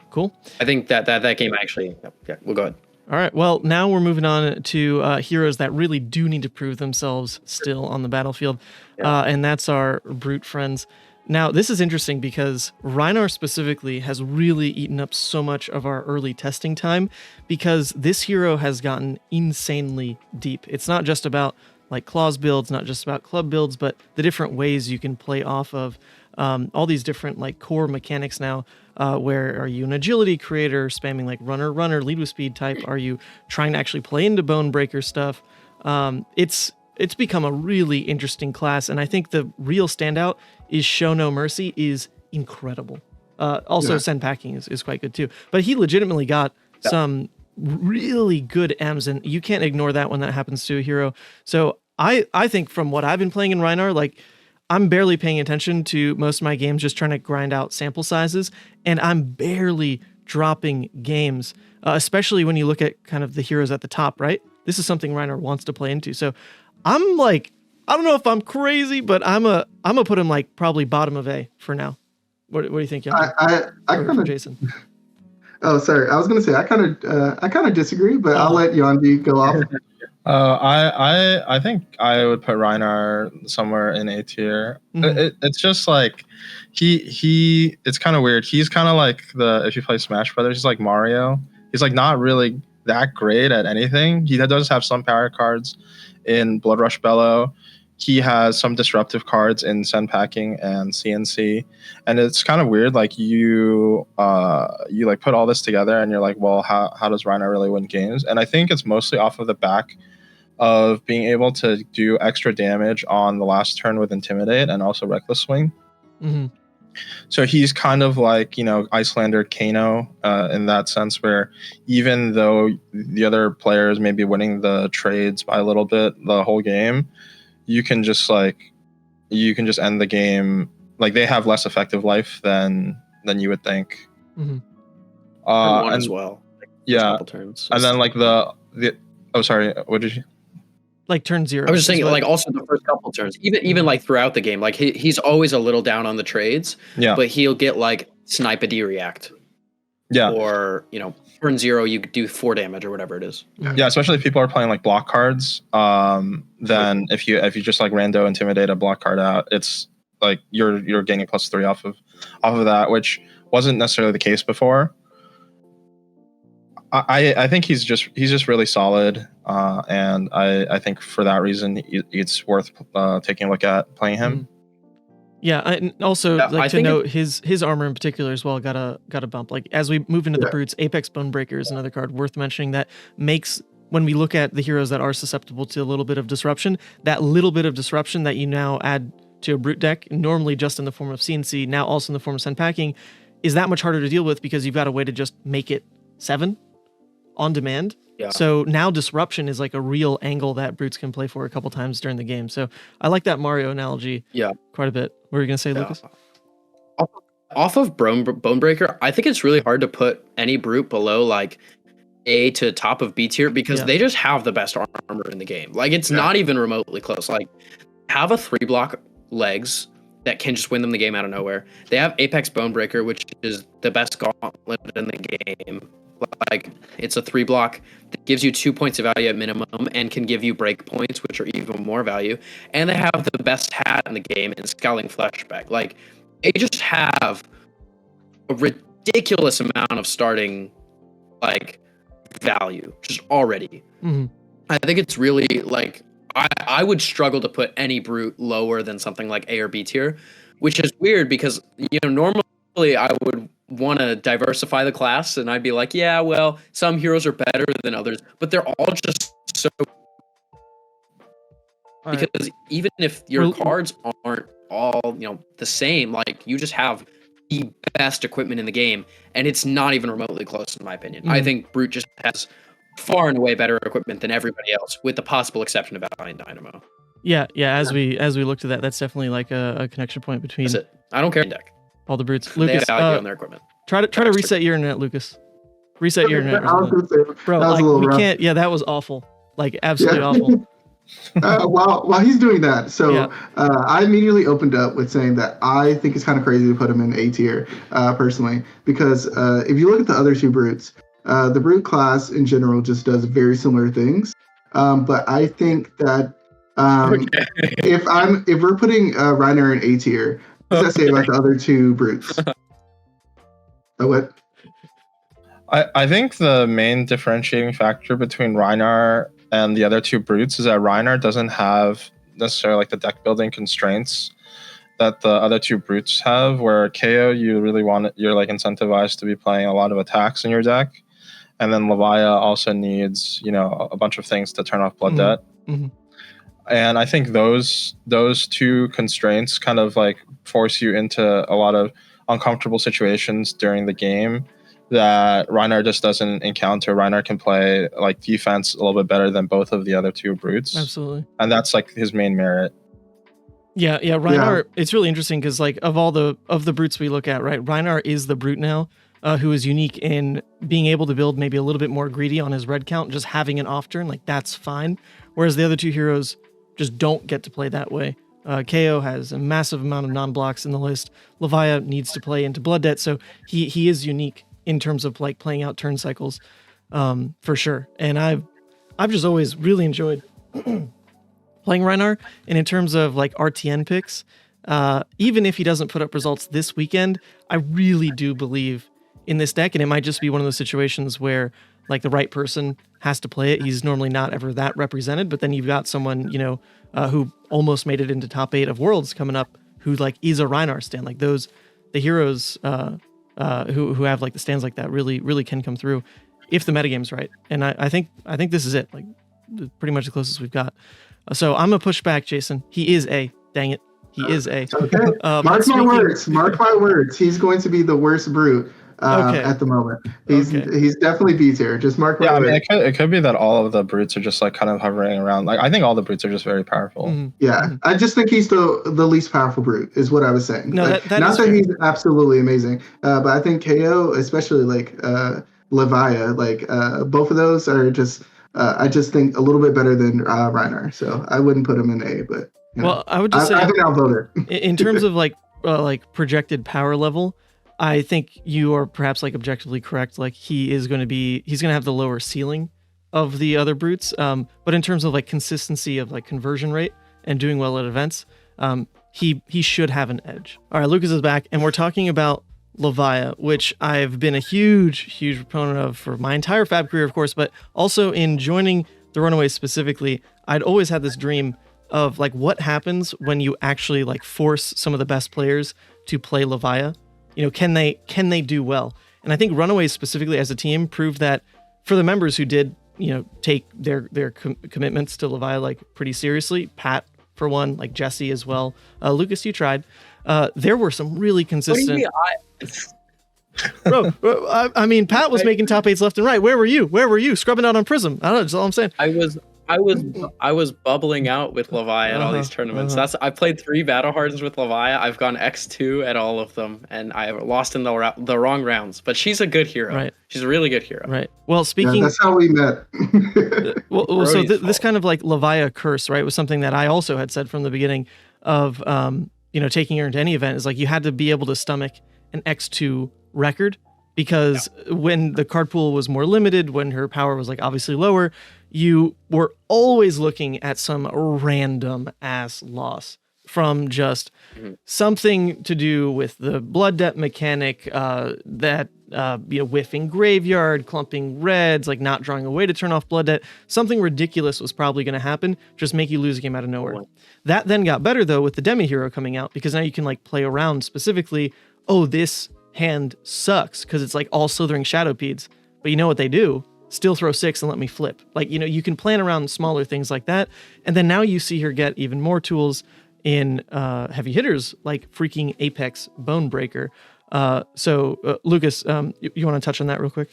Cool. I think that game actually. Yeah, we'll go ahead. All right. Well, now we're moving on to heroes that really do need to prove themselves still on the battlefield, and that's our brute friends. Now, this is interesting because Rhinar specifically has really eaten up so much of our early testing time because this hero has gotten insanely deep. It's not just about like claws builds, not just about club builds, but the different ways you can play off of all these different like core mechanics now. Where are you an agility creator spamming like runner, lead with speed type? Are you trying to actually play into bone breaker stuff? It's become a really interesting class, and I think the real standout is Show No Mercy is incredible. Also, Send Packing is quite good too. But he legitimately got some really good M's, and you can't ignore that when that happens to a hero. So I think from what I've been playing in Rhinar, like I'm barely paying attention to most of my games, just trying to grind out sample sizes, and I'm barely dropping games, especially when you look at kind of the heroes at the top, right? This is something Rhinar wants to play into. So I'm like, I don't know if I'm crazy, but I'm gonna put him like probably bottom of A for now. What do you think, Yuanji? I kind of. Jason. Oh, sorry. I was gonna say I kind of disagree, but I'll let Yuanji go off. I think I would put Rhinar somewhere in A tier. It's just like he it's kind of weird. He's kind of like if you play Smash Brothers, he's like Mario. He's like not really that great at anything. He does have some power cards in Blood Rush Bellow. He has some disruptive cards in Send Packing and CNC, and it's kind of weird. Like you like put all this together, and you're like, well, how does Rhinar really win games? And I think it's mostly off of the back of being able to do extra damage on the last turn with Intimidate and also Reckless Swing. Mm-hmm. So he's kind of like, Icelander Kano in that sense, where even though the other players may be winning the trades by a little bit the whole game, you can just end the game. Like they have less effective life than you would think. Mm-hmm. And as well. Yeah. Couple turns. And then like the oh, sorry, what did you? Like turn 0. I was just saying, like also the first couple turns, even like throughout the game, like he's always a little down on the trades. Yeah. But he'll get like Snipe a D react. Yeah. Or turn 0, you do 4 damage or whatever it is. Yeah, especially if people are playing like block cards. Then if you just like rando intimidate a block card out, it's like you're gaining +3 off of that, which wasn't necessarily the case before. I think he's just really solid, and I think for that reason it's worth taking a look at playing him. Yeah, and also I to note his armor in particular as well got a bump. Like as we move into the brutes, Apex Bonebreaker is another card worth mentioning that makes, when we look at the heroes that are susceptible to a little bit of disruption, that little bit of disruption that you now add to a brute deck, normally just in the form of CNC, now also in the form of Send Packing, is that much harder to deal with because you've got a way to just make it 7 on demand. Yeah. So now disruption is like a real angle that brutes can play for a couple times during the game. So I like that Mario analogy quite a bit. What were you going to say, Lucas? Off of Bonebreaker, I think it's really hard to put any brute below like A to top of B tier because they just have the best armor in the game. Like it's not even remotely close. Like have a 3-block legs that can just win them the game out of nowhere. They have Apex Bonebreaker, which is the best gauntlet in the game. Like it's a 3-block that gives you 2 points of value at minimum and can give you break points, which are even more value. And they have the best hat in the game in Scowling Flashback. Like they just have a ridiculous amount of starting like value just already. Mm-hmm. I think it's really like I would struggle to put any brute lower than something like A or B tier, which is weird because normally I would want to diversify the class and I'd be like, yeah, well, some heroes are better than others, but they're all just so because even if your cards all, the same. Like, you just have the best equipment in the game, and it's not even remotely close, in my opinion. I think Brute just has far and away better equipment than everybody else, with the possible exception of Valiant Dynamo. Yeah. As we looked at that, that's definitely like a connection point between That's it. I don't care. Deck. all the brutes. They Lucas, have value on their equipment. try to reset your internet, Lucas. Reset your internet. I was gonna say, Bro, that was like, a little we rough. can't. Yeah, that was awful. Like, absolutely awful. While he's doing that, so Yeah. I immediately opened up with saying that I think it's kind of crazy to put him in A tier, personally, because if you look at the other two brutes, the brute class in general just does very similar things. But I think that if we're putting Rhinar in A tier, what does that say about the other two brutes? What? I think the main differentiating factor between Rhinar and the other two brutes is that Rhinar doesn't have necessarily like the deck building constraints that the other two brutes have, where Kayo, you're like incentivized to be playing a lot of attacks in your deck. And then Levia also needs, a bunch of things to turn off Blood Debt. Mm-hmm. And I think those two constraints kind of like force you into a lot of uncomfortable situations during the game that Rhinar just doesn't encounter. Rhinar can play like defense a little bit better than both of the other two brutes. Absolutely. And that's like his main merit. Yeah, Rhinar, it's really interesting because like of the brutes we look at, right? Rhinar is the brute now, who is unique in being able to build maybe a little bit more greedy on his red count, just having an off turn, like that's fine. Whereas the other two heroes just don't get to play that way. Kayo has a massive amount of non-blocks in the list. Levia needs to play into Blood Debt, so he is unique in terms of like playing out turn cycles, for sure. And I've just always really enjoyed playing Rhinar. And in terms of like RTN picks, even if he doesn't put up results this weekend, I really do believe in this deck. And it might just be one of those situations where like the right person has to play it. He's normally not ever that represented, but then you've got someone, who almost made it into top 8 of Worlds coming up, who like is a Rhinar stand. Like the heroes who have like the stands like that really can come through if the metagame's right. And I think this is it, like pretty much the closest we've got. So I'm gonna push back, Jason. He is A. Dang it, he is A. Okay. Mark my words. He's going to be the worst brute at the moment. He's definitely B tier. Just mark my words. It could be that all of the brutes are just like kind of hovering around. Like I think all the brutes are just very powerful. Mm-hmm. Yeah, mm-hmm. I just think he's the least powerful brute is what I was saying. No, like, that not is that fair. he's absolutely amazing, but I think KO, especially like Levia, like both of those are just I just think a little bit better than Rhinar. So I wouldn't put him in A, but well, I would just say I think I'll vote it. in terms of like projected power level, I think you are perhaps like objectively correct. Like he's going to have the lower ceiling of the other brutes. But in terms of like consistency of like conversion rate and doing well at events, he should have an edge. All right, Lucas is back, and we're talking about Levia, which I've been a huge proponent of for my entire Fab career, of course, but also in joining the Runaways specifically, I'd always had this dream of like what happens when you actually like force some of the best players to play Levia. Can they do well? And I think Runaways specifically as a team proved that for the members who did, take their commitments to Levia like pretty seriously. Pat, for one, like Jesse as well. Lucas, you tried. There were some really consistent. What do you mean? Bro, I mean, Pat was making top 8s left and right. Where were you? Scrubbing out on Prism. I don't know. That's all I'm saying. I was bubbling out with Levia at all these tournaments. I played 3 battle hardens with Levia. I've gone X2 at all of them, and I lost in the wrong rounds. But she's a good hero. Right. She's a really good hero. Right. Well, speaking, that's how we met. so this kind of like Levia curse, right, was something that I also had said from the beginning of taking her into any event is like you had to be able to stomach an X2 record, because when the card pool was more limited, when her power was like obviously lower, you were always looking at some random ass loss from just something to do with the blood debt mechanic, whiffing graveyard, clumping reds, like not drawing away to turn off blood debt. Something ridiculous was probably going to happen, just make you lose a game out of nowhere. That then got better though with the demi hero coming out, because now you can like play around specifically. Oh, this hand sucks because it's like all slithering shadowpedes, but you know what they do? Still throw 6 and let me flip. Like, you can plan around smaller things like that. And then now you see her get even more tools. in heavy hitters like freaking Apex Bonebreaker. So Lucas, you want to touch on that real quick?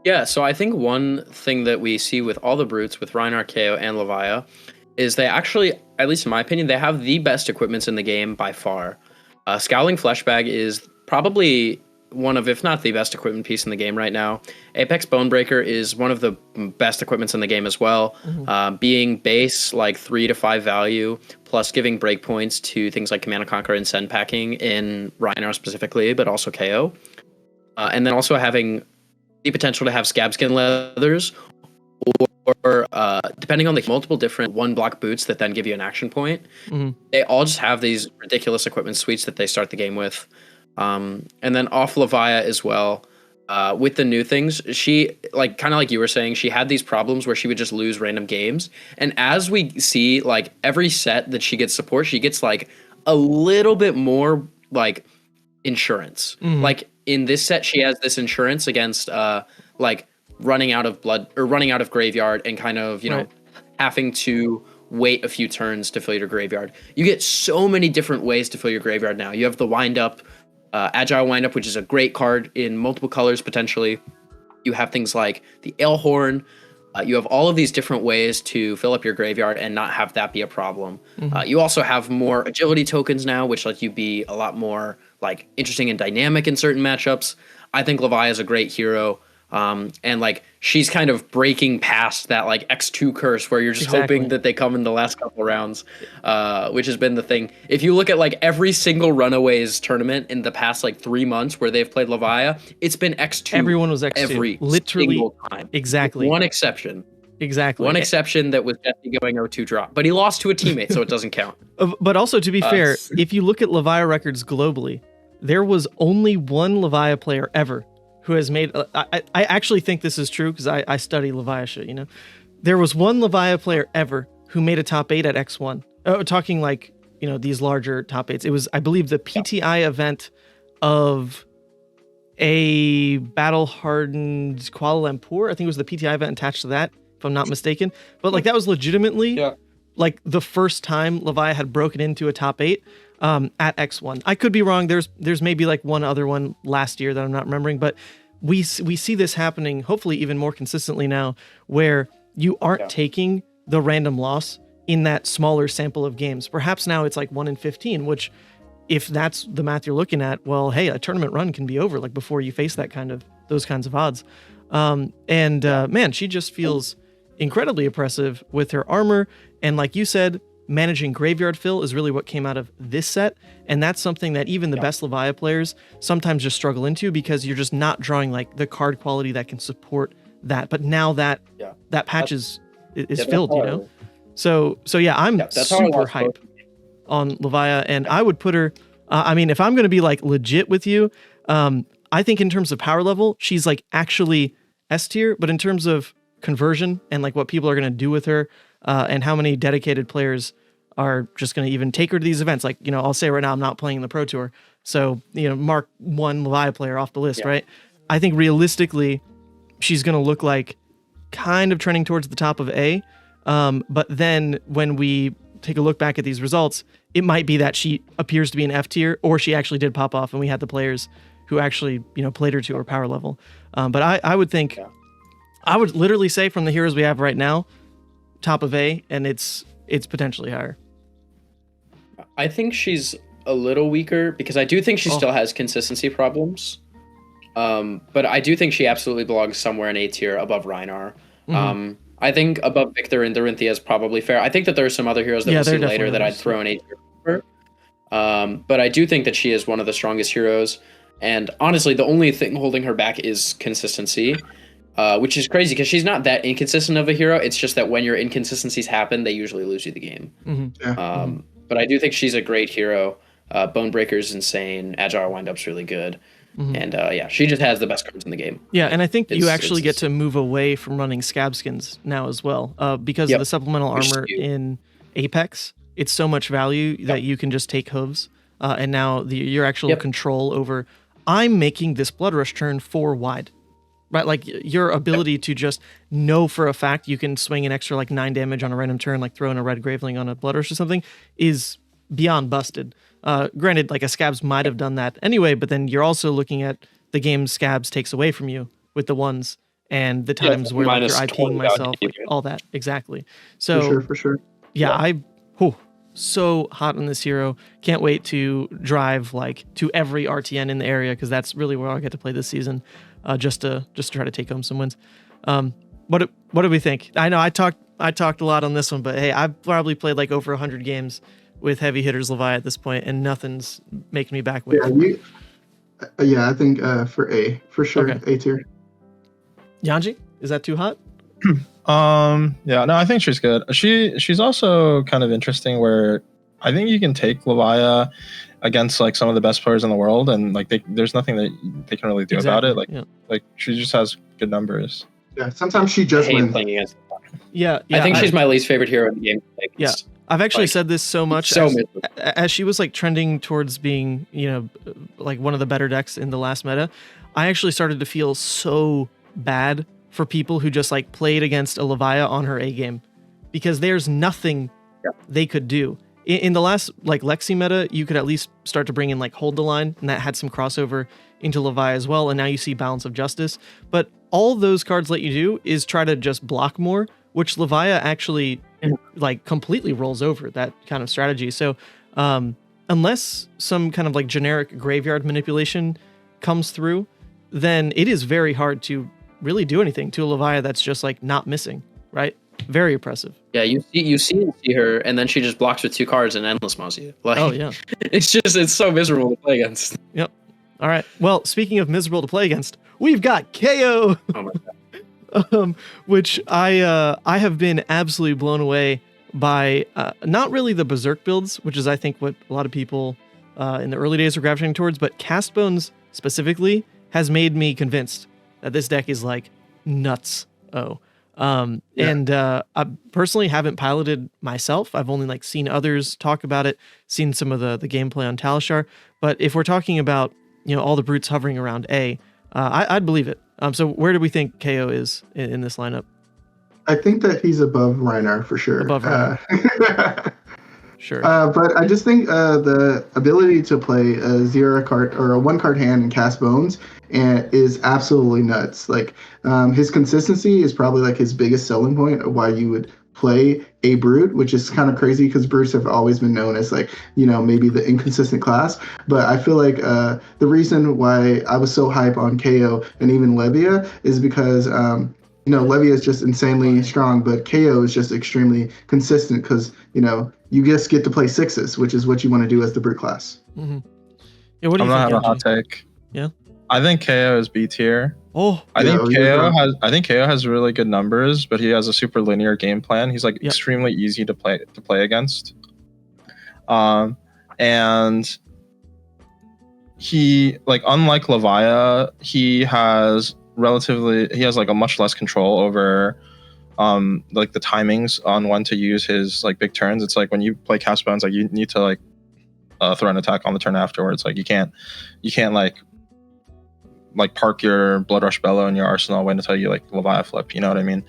Yeah, so I think one thing that we see with all the brutes, with Rhinar, Kayo, and Levia, is they actually, at least in my opinion, they have the best equipments in the game by far. Scowling Fleshbag is probably one of, if not the best equipment piece in the game right now. Apex Bonebreaker is one of the best equipments in the game as well. Being base, like 3 to 5 value, plus giving breakpoints to things like Command & Conquer and Send Packing in Rhinar specifically, but also KO. And then also having the potential to have scab skin leathers, or depending on the multiple different 1-block boots that then give you an action point. They all just have these ridiculous equipment suites that they start the game with. And then off Levia as well, with the new things, she, like, kind of like you were saying, she had these problems where she would just lose random games. And as we see, like, every set that she gets support, she gets like a little bit more like insurance. Like in this set, she has this insurance against like running out of blood or running out of graveyard and kind of, you know, having to wait a few turns to fill your graveyard. You get so many different ways to fill your graveyard now. You have the wind up, agile wind up, which is a great card in multiple colors potentially. You have things like the Alehorn. You have all of these different ways to fill up your graveyard and not have that be a problem. You also have more agility tokens now, which let you be a lot more like interesting and dynamic in certain matchups. I think Levia is a great hero. And like she's kind of breaking past that like X2 curse where you're just hoping that they come in the last couple rounds, which has been the thing. If you look at like every single Runaways tournament in the past like 3 months where they've played Levia, it's been X2. Everyone was X2. Every literally single time. Exactly. One exception. Exactly. One exception that was Betsy going 0-2 drop, but he lost to a teammate, so it doesn't count. But also, to be fair, if you look at Levia records globally, there was only one Levia player ever who has made... I actually think this is true because I study Levia shit, you know? There was one Levia player ever who made a top 8 at X1. Talking like, you know, these larger top 8s. It was, I believe, the PTI event of a battle-hardened Kuala Lumpur. I think it was the PTI event attached to that, if I'm not mistaken. But like that was legitimately like the first time Levia had broken into a top 8 at X1. I could be wrong. There's maybe like one other one last year that I'm not remembering, but we see this happening hopefully even more consistently now, where you aren't taking the random loss in that smaller sample of games. Perhaps now it's like 1 in 15, which if that's the math you're looking at, well, hey, a tournament run can be over like before you face those kinds of odds. Man, she just feels incredibly oppressive with her armor. And like you said, managing graveyard fill is really what came out of this set. And that's something that even the best Levia players sometimes just struggle into because you're just not drawing like the card quality that can support that. But now that patch is filled, you know? So yeah, I'm super hype on Levia, and I would put her, I mean, if I'm going to be like legit with you, I think in terms of power level, she's like actually S tier, but in terms of conversion and like what people are going to do with her, and how many dedicated players are just going to even take her to these events. Like, you know, I'll say right now, I'm not playing the Pro Tour. So, you know, mark one Levia player off the list, right? I think realistically, she's going to look like kind of trending towards the top of A. But then when we take a look back at these results, it might be that she appears to be an F tier, or she actually did pop off and we had the players who actually, you know, played her to her power level. But I would think, I would literally say from the heroes we have right now, top of A, and it's potentially higher. I think she's a little weaker because I do think she still has consistency problems. But I do think she absolutely belongs somewhere in A tier above Rhinar. I think above Victor and Dorinthea is probably fair. I think that there are some other heroes that we'll see later that I'd throw in A tier for. But I do think that she is one of the strongest heroes. And honestly, the only thing holding her back is consistency. Which is crazy because she's not that inconsistent of a hero. It's just that when your inconsistencies happen, they usually lose you the game. But I do think she's a great hero. Bonebreaker's insane. Agile Windup's really good. And she just has the best cards in the game. Yeah, and I think you actually get to move away from running scab skins now as well. Because of the supplemental armor in Apex, it's so much value that you can just take hooves. And now your actual control over, I'm making this Blood Rush turn 4 wide. right? Like your ability to just know for a fact you can swing an extra like 9 damage on a random turn, like throwing a red Graveling on a Blood Rush or something, is beyond busted. Granted, like a Scabs might have done that anyway, but then you're also looking at the game Scabs takes away from you with the ones and the times where like, you're IPing myself, like, all that. Exactly. So For sure. yeah. So hot on this hero. Can't wait to drive like to every RTN in the area because that's really where I'll get to play this season, just to try to take home some wins. What do we think? I know I talked a lot on this one, but hey, I've probably played like over 100 games with heavy hitters Levia at this point, and nothing's making me back away. I think for sure, Okay. A tier. Yuanji, is that too hot? Yeah, no, I think she's good. She's also kind of interesting where I think you can take Levia against like some of the best players in the world, and like there's nothing that they can really do about it. Like she just has good numbers. Yeah, sometimes she just wins. Playing against. Yeah, I think she's my least favorite hero in the game. Like, yeah, I've actually said this so much so as she was like trending towards being, like one of the better decks in the last meta. I actually started to feel so bad for people who just like played against a Levia on her A game, because there's nothing they could do. In the last like Lexi meta, you could at least start to bring in like Hold the Line, and that had some crossover into Levia as well. And now you see Balance of Justice, but all those cards let you do is try to just block more, which Levia actually like completely rolls over that kind of strategy. So unless some kind of like generic graveyard manipulation comes through, then it is very hard to really do anything to a Levia that's just like not missing, right? Very oppressive. Yeah, you see her, and then she just blocks with 2 cards and endless mouse you. Like, oh yeah, it's so miserable to play against. Yep. All right. Well, speaking of miserable to play against, we've got Kayo. Oh my god. Which I have been absolutely blown away by. Not really the Berserk builds, which is I think what a lot of people in the early days were gravitating towards, but Castbones specifically has made me convinced that this deck is like nuts. And I personally haven't piloted myself. I've only like seen others talk about it, seen some of the gameplay on Talishar. But if we're talking about all the brutes hovering around A, I'd believe it. So where do we think KO is in this lineup? I think that he's above Rhinar for sure. Above Rhinar. Sure. But I just think the ability to play a 0 card or a 1 card hand and cast bones is absolutely nuts. Like his consistency is probably like his biggest selling point of why you would play a brute, which is kind of crazy because brutes have always been known as like, maybe the inconsistent class. But I feel like the reason why I was so hype on KO and even Levia is because Levia is just insanely strong, but KO is just extremely consistent because, you just get to play 6s, which is what you want to do as the brute class. Mm-hmm. Yeah, what do you I'm think? not having a hot take. Yeah. I think KO is B tier. Oh, I think KO has really good numbers, but he has a super linear game plan. He's like extremely easy to play against. And he, like, unlike Levia, he has like a much less control over like the timings on when to use his like big turns. It's like when you play Cast Bones, like you need to like throw an attack on the turn afterwards. Like you can't like park your Blood Rush Bellow in your arsenal wait until you like Levia flip, you know what I mean?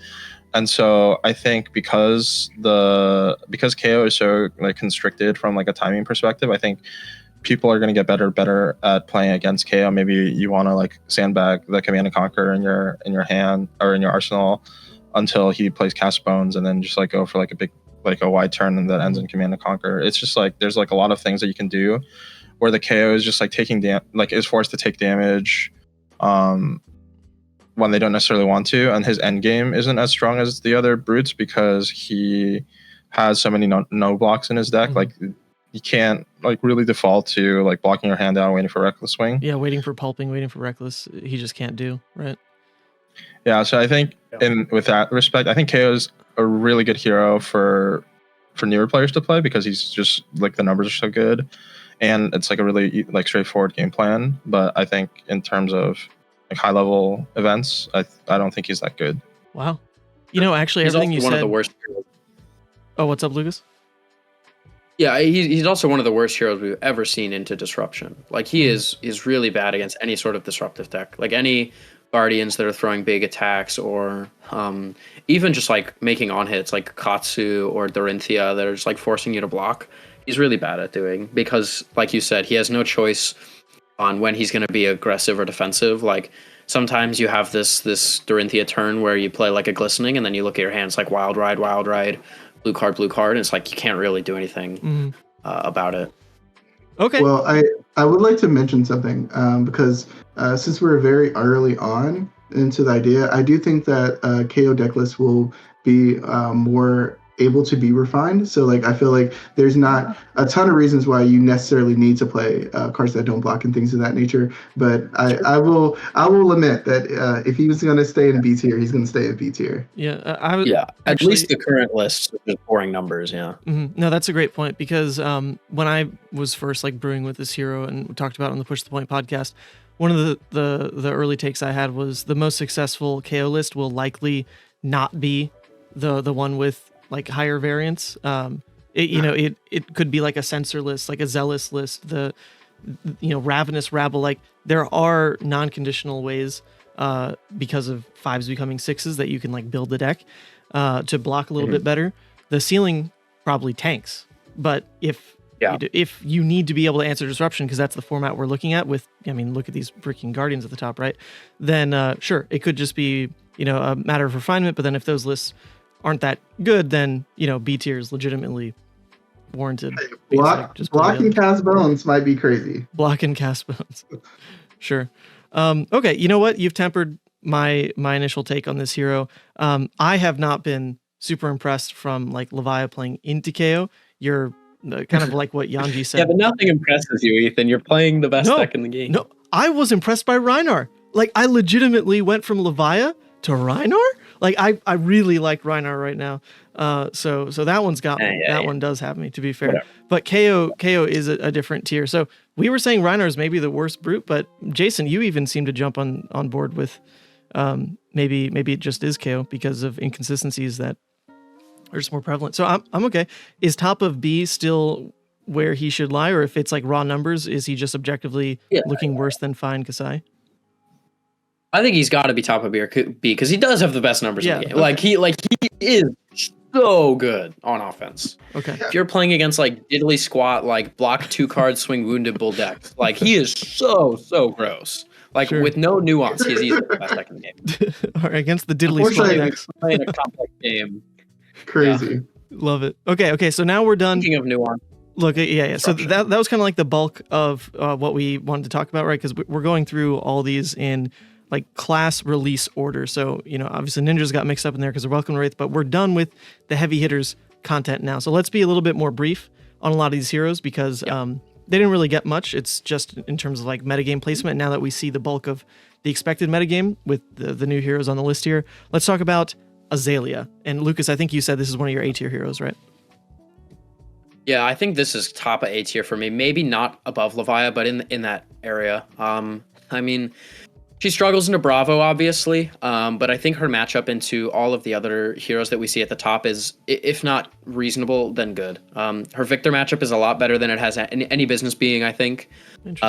And so I think because KO is so like constricted from like a timing perspective, I think people are going to get better at playing against KO. Maybe you want to like sandbag the Command and Conquer in your hand or in your arsenal until he plays Cast Bones, and then just like go for like a big like a wide turn that ends in Command and Conquer. It's just like there's like a lot of things that you can do where the KO is just like is forced to take damage when they don't necessarily want to, and his end game isn't as strong as the other brutes because he has so many no blocks in his deck. Like you can't like really default to like blocking your hand down, waiting for Reckless Swing. Yeah, waiting for Pulping, waiting for Reckless. He just can't do, right? Yeah, so I think with that respect, I think KO is a really good hero for newer players to play because he's just like the numbers are so good, and it's like a really like straightforward game plan. But I think in terms of like high level events, I don't think he's that good. Wow, actually he's everything you one said. Of the worst heroes. Oh, what's up, Lucas? Yeah, he's also one of the worst heroes we've ever seen into disruption. Like he is really bad against any sort of disruptive deck. Like any guardians that are throwing big attacks, or even just like making on hits like Katsu or Dorinthea that are just like forcing you to block. He's really bad at doing, because like you said, he has no choice on when he's going to be aggressive or defensive. Like sometimes you have this Dorinthea turn where you play like a glistening, and then you look at your hands like wild ride, blue card, and it's like you can't really do anything about it. Okay. Well, I would like to mention something because since we're very early on into the idea, I do think that KO decklist will be more able to be refined. So like I feel like there's not a ton of reasons why you necessarily need to play cards that don't block and things of that nature. But I will admit that if he was going to stay in B tier, he's going to stay in B tier. Yeah, at least the current list is boring numbers. Yeah. No, that's a great point, because when I was first like brewing with this hero and we talked about it on the Push the Point podcast, one of the early takes I had was the most successful KO list will likely not be the one with like higher variance. It could be like a censor list, like a zealous list, the ravenous rabble. Like there are non-conditional ways because of 5s becoming 6s that you can like build the deck to block a little bit better. The ceiling probably tanks, but if you need to be able to answer disruption, because that's the format we're looking at with, look at these freaking guardians at the top, right? Then sure, it could just be a matter of refinement. But then if those lists aren't that good, then B tier is legitimately warranted. Block and cast bones might be crazy. Block and cast bones. Sure. Okay, you know what? You've tempered my initial take on this hero. I have not been super impressed from like Levia playing into KO. You're kind of like what Yuanji said. Yeah, but nothing impresses you, Ethan. You're playing the best deck in the game. No, I was impressed by Rhinar. Like I legitimately went from Levia to Rhinar. Like I really like Rhinar right now. So that one's got me. That one does have me, to be fair. Whatever. But KO is a different tier. So we were saying Rhinar is maybe the worst brute, but Jason, you even seem to jump on board with maybe it just is KO because of inconsistencies that are just more prevalent. So I'm okay. Is top of B still where he should lie, or if it's like raw numbers, is he just objectively looking worse than fine Kassai? I think he's got to be top of B because he does have the best numbers in the game. Okay. He is so good on offense. Okay. If you're playing against like diddly squat, like block 2 cards, swing wounded bull decks, like he is so gross. Like with no nuance, he's easily the best deck in the game. All right, against the diddly squat decks. Playing a complex game. Crazy. Yeah. Love it. Okay. So now we're done. Speaking of nuance. Look, So that was kind of like the bulk of what we wanted to talk about, right? Because we're going through all these in like class release order. So, obviously Ninjas got mixed up in there because they're Welcome to Wraith, but we're done with the heavy hitters content now. So let's be a little bit more brief on a lot of these heroes because they didn't really get much. It's just in terms of like metagame placement. Now that we see the bulk of the expected metagame with the new heroes on the list here, let's talk about Azalea. And Lucas, I think you said this is one of your A tier heroes, right? Yeah, I think this is top of A tier for me. Maybe not above Levia, but in that area. She struggles into Bravo, obviously, but I think her matchup into all of the other heroes that we see at the top is, if not reasonable, then good. Her Victor matchup is a lot better than it has any business being, I think,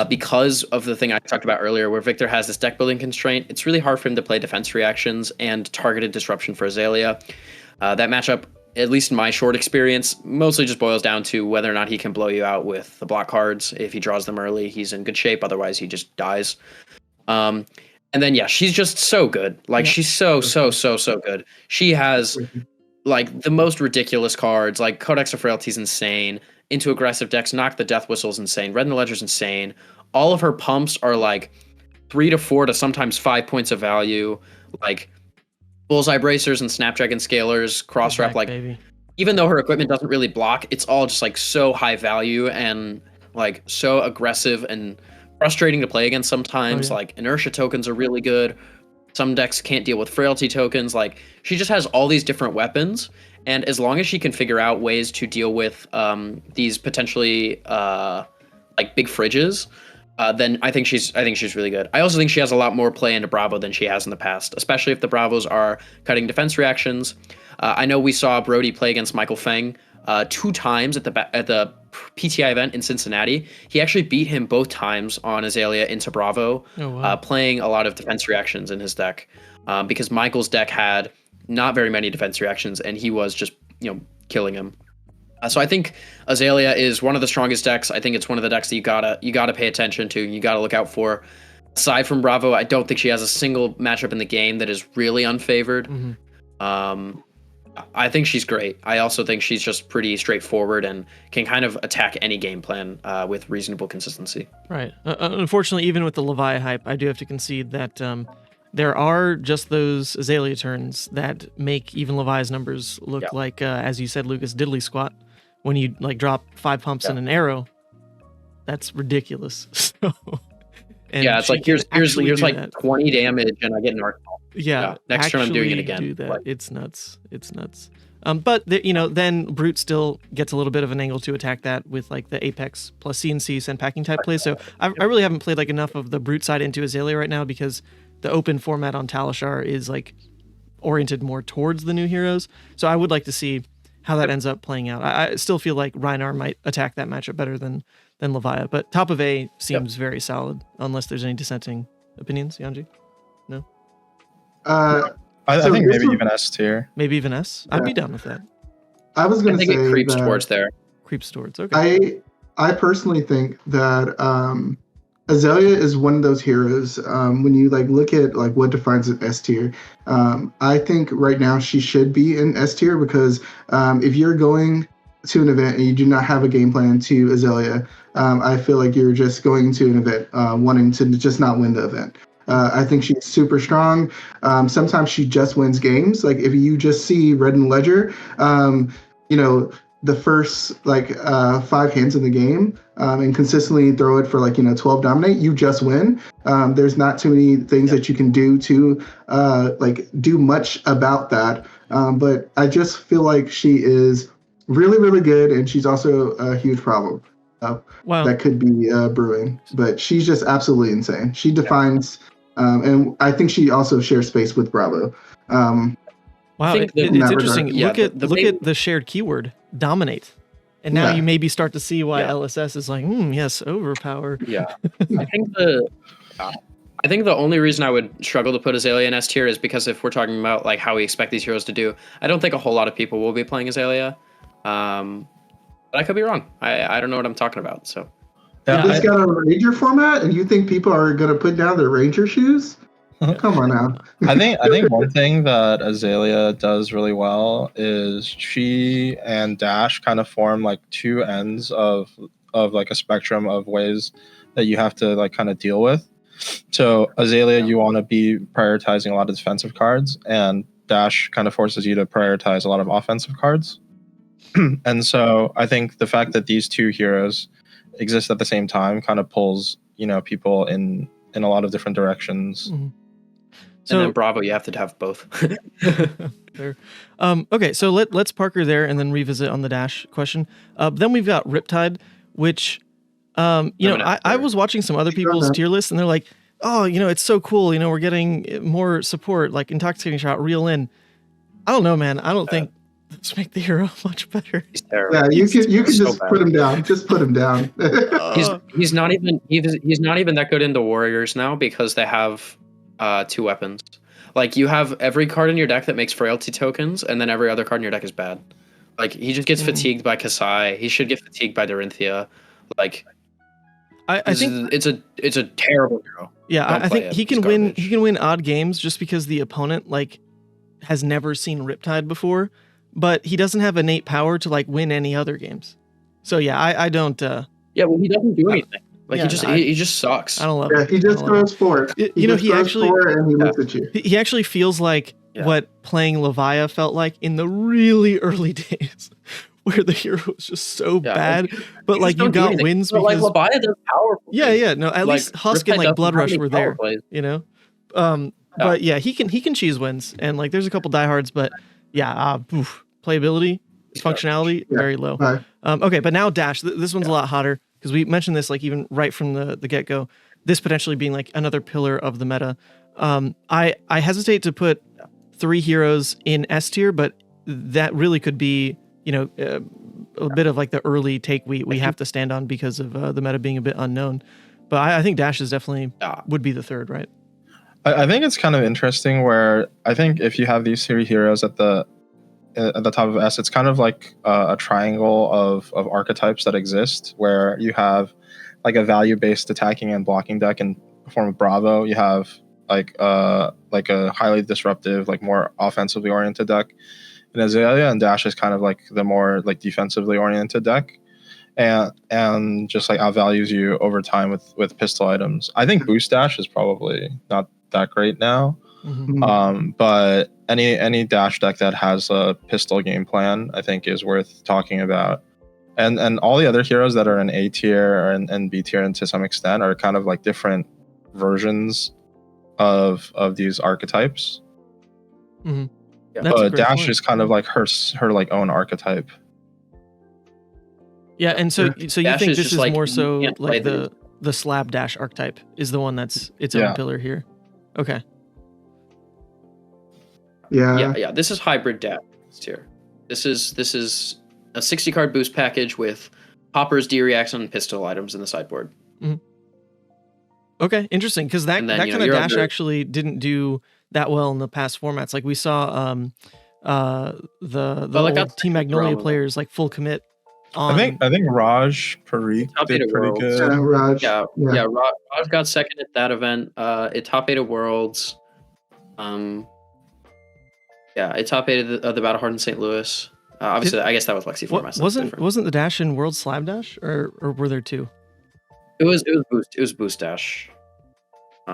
because of the thing I talked about earlier, where Victor has this deck building constraint. It's really hard for him to play defense reactions and targeted disruption for Azalea. That matchup, at least in my short experience, mostly just boils down to whether or not he can blow you out with the block cards. If he draws them early, he's in good shape. Otherwise, he just dies. And then, she's just so good. Like, she's so good. She has, like, the most ridiculous cards. Like, Codex of Frailty is insane. Into aggressive decks, Knock the Death Whistle is insane. Red in the Ledger is insane. All of her pumps are, like, 3 to 4 to sometimes 5 points of value. Like, Bullseye Bracers and Snapdragon Scalers, Cross-Rep, like, baby. Even though her equipment doesn't really block, it's all just, like, so high value and, like, so aggressive and frustrating to play against sometimes. Like inertia tokens are really good. Some decks can't deal with frailty tokens. Like she just has all these different weapons, and as long as she can figure out ways to deal with these potentially like big fridges, then I think she's really good. I also think she has a lot more play into Bravo than she has in the past, especially if the Bravos are cutting defense reactions. I know we saw Brody play against Michael Feng 2 times at the PTI event in Cincinnati, he actually beat him both times on Azalea into Bravo, playing a lot of defense reactions in his deck, because Michael's deck had not very many defense reactions, and he was just killing him. So I think Azalea is one of the strongest decks. I think it's one of the decks that you gotta pay attention to. You gotta look out for. Aside from Bravo, I don't think she has a single matchup in the game that is really unfavored. I think she's great. I also think she's just pretty straightforward and can kind of attack any game plan with reasonable consistency. Right. Unfortunately, even with the Levia hype, I do have to concede that there are just those Azalea turns that make even Levia's numbers look like, as you said, Lucas, diddly squat. When you drop 5 pumps and an arrow, that's ridiculous. So, it's like here's like 20 damage and I get an arc ball. Next turn I'm doing it again. Do that. It's nuts. It's nuts. But then Brute still gets a little bit of an angle to attack that with like the Apex plus CNC send packing type plays. So I really haven't played like enough of the Brute side into Azalea right now because the open format on Talishar is like oriented more towards the new heroes. So I would like to see how that ends up playing out. I still feel like Rhinar might attack that matchup better than Levia, but top of A seems very solid, unless there's any dissenting opinions. Yuanji? No? I think maybe even S tier. Maybe even S? I'd be down with that. I was going to say it creeps towards there. Creeps towards, okay. I personally think that Azalea is one of those heroes. When you look at what defines an S tier, I think right now she should be in S tier because if you're going to an event and you do not have a game plan to Azalea, I feel like you're just going to an event wanting to just not win the event. I think she's super strong. Sometimes she just wins games. Like if you just see Red and Ledger, the first 5 hands in the game and consistently throw it for 12 dominate, you just win. There's not too many things that you can do to do much about that. But I just feel like she is really, really good, and she's also a huge problem. That could be brewing, but she's just absolutely insane. She defines, and I think she also shares space with Bravo. Wow, it's interesting. Look at the shared keyword, dominate. And now you maybe start to see why LSS is like, yes, overpower. Yeah. I think the only reason I would struggle to put Azalea in S tier is because if we're talking about how we expect these heroes to do, I don't think a whole lot of people will be playing Azalea. But I could be wrong. I don't know what I'm talking about. So this got a Ranger format, and you think people are going to put down their Ranger shoes? Come on now. I think one thing that Azalea does really well is she and Dash kind of form two ends of a spectrum of ways that you have to kind of deal with. So Azalea, you want to be prioritizing a lot of defensive cards, and Dash kind of forces you to prioritize a lot of offensive cards. And so I think the fact that these two heroes exist at the same time kind of pulls people in a lot of different directions. Mm-hmm. So, and then Bravo, you have to have both. Fair. Okay, so let's park her there and then revisit on the Dash question. Then we've got Riptide, which I was watching some other people's tier lists, and they're like, oh, it's so cool. We're getting more support, like Intoxicating Shot, Reel In. I don't know, man. I don't think let's make the hero much better. He's terrible. Yeah, you can just put him down. Just put him down. he's not even that good into Warriors now because they have 2 weapons. You have every card in your deck that makes frailty tokens, and then every other card in your deck is bad. He just gets fatigued by Kassai. He should get fatigued by Dorinthea. I think it's a terrible hero. Yeah, I think he can win. He can win odd games just because the opponent has never seen Riptide before, but he doesn't have innate power to win any other games. So yeah, I don't. Yeah, well, he doesn't do anything. He just sucks. I don't love it. He just throws forward. He actually and he looks at you. He actually feels like what playing Levia felt like in the really early days, where the hero was just so bad, but you got wins because Levia does powerful. Yeah. No, at least Husk and Blood Rush were there. But yeah, he can cheese wins, and there's a couple diehards, but playability, functionality, very low. Okay, but now Dash. This one's a lot hotter because we mentioned this even right from the get go. This potentially being another pillar of the meta. I hesitate to put 3 heroes in S tier, but that really could be a bit of like the early take we have to stand on because of the meta being a bit unknown. But I think Dash is definitely would be the third, right? I think it's kind of interesting where I think if you have these three heroes at the top of S, it's kind of like a triangle of archetypes that exist where you have like a value-based attacking and blocking deck in the form of Bravo. You have like a highly disruptive, like more offensively oriented deck in Azalea, and Dash is kind of like the more like defensively oriented deck. And just like outvalues you over time with pistol items. I think Boost Dash is probably not that great now. Mm-hmm. But any Dash deck that has a pistol game plan, I think is worth talking about. And all the other heroes that are in A tier and B tier and to some extent are kind of like different versions of these archetypes. Mm-hmm. Yeah. But Dash is kind of like her like own archetype. Yeah, and so you think this is like, more so like the slab Dash archetype is the one that's its own pillar here. Okay. Yeah. This is hybrid Dash tier. This is a 60 card boost package with poppers, D-reacts, and pistol items in the sideboard. Mm-hmm. Okay, interesting, because that kind of Dash actually didn't do that well in the past formats. Like we saw the old Team Magnolia players like full commit. I think Raj Parikh did pretty good. Raj. Raj got second at that event. It top 8 of Worlds. It top 8 of the Battle Hardened St. Louis. Obviously, I guess that was Lexi format. Wasn't the Dash in World Slab Dash, or were there two? It was Boost. It was Boost Dash. It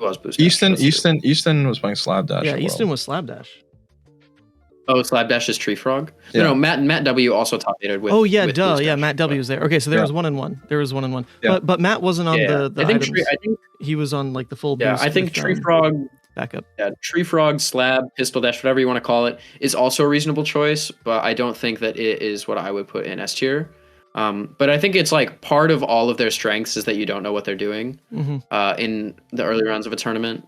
was Boost. Easton was playing Slab Dash. Yeah, Easton was Slab Dash. Oh, Slab Dash is Tree Frog. Yeah. No, Matt W also top 8'd with. Oh yeah, with duh. Boost Yeah, Dash. Matt W was there. Okay, so there was 1-1. There was 1-1. Yeah. But Matt wasn't on the I think items. I think he was on like the full boost. Yeah, I think with, Tree Frog backup. Yeah, Tree Frog, Slab, Pistol Dash, whatever you want to call it, is also a reasonable choice, but I don't think that it is what I would put in S tier. But I think it's like part of all of their strengths is that you don't know what they're doing in the early rounds of a tournament,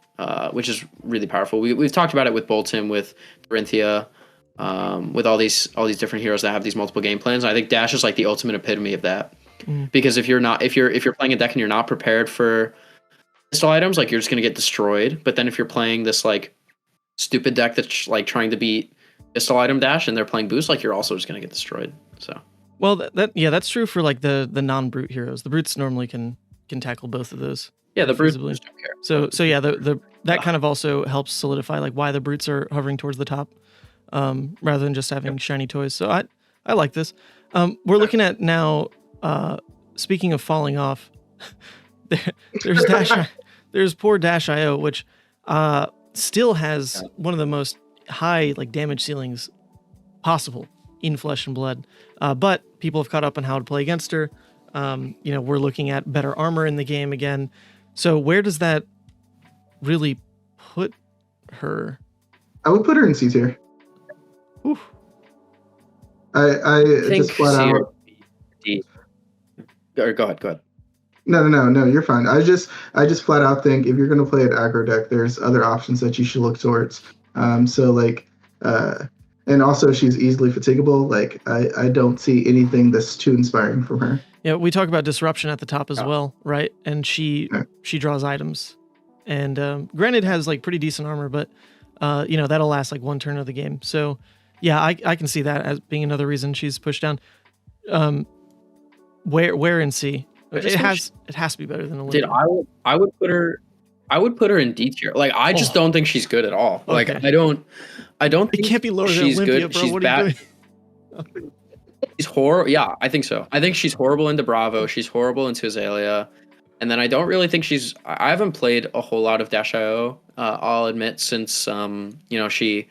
which is really powerful. We've talked about it with Boltyn, with Dorinthea, with all these different heroes that have these multiple game plans. And I think Dash is like the ultimate epitome of that, because if you're playing a deck and you're not prepared for pistol items, like you're just gonna get destroyed. But then if you're playing this like stupid deck that's like trying to beat pistol item Dash and they're playing boost, like you're also just gonna get destroyed. So. Well, that's true for like the non-brute heroes. The brutes normally can tackle both of those. Yeah, the brutes feasibly. don't care. So yeah, that kind of also helps solidify like why the brutes are hovering towards the top, rather than just having shiny toys. So I like this. We're looking at now. Speaking of falling off, there's Dash. There's poor Dash IO, which still has one of the most high like damage ceilings possible in Flesh and Blood, but people have caught up on how to play against her. We're looking at better armor in the game again. So where does that really put her? I would put her in C tier. Oof. I just flat out. Go ahead. No, you're fine. I just flat out think if you're gonna play an aggro deck, there's other options that you should look towards. And also she's easily fatigable. Like I don't see anything that's too inspiring from her. Yeah, we talk about disruption at the top as well, right? And she draws items, and granted has like pretty decent armor, but that'll last like one turn of the game. So yeah, I can see that as being another reason she's pushed down. Where in C? It has to be better than Olympia. Dude, I would put her in D tier. Like I just don't think she's good at all. Like I don't think it can't be lower than Olympia, good. bro. She's what bad. are you doing? She's horrible. Yeah, I think so. I think she's horrible into Bravo. She's horrible into Azalea. And then I don't really think I haven't played a whole lot of Dash IO, I'll admit, since she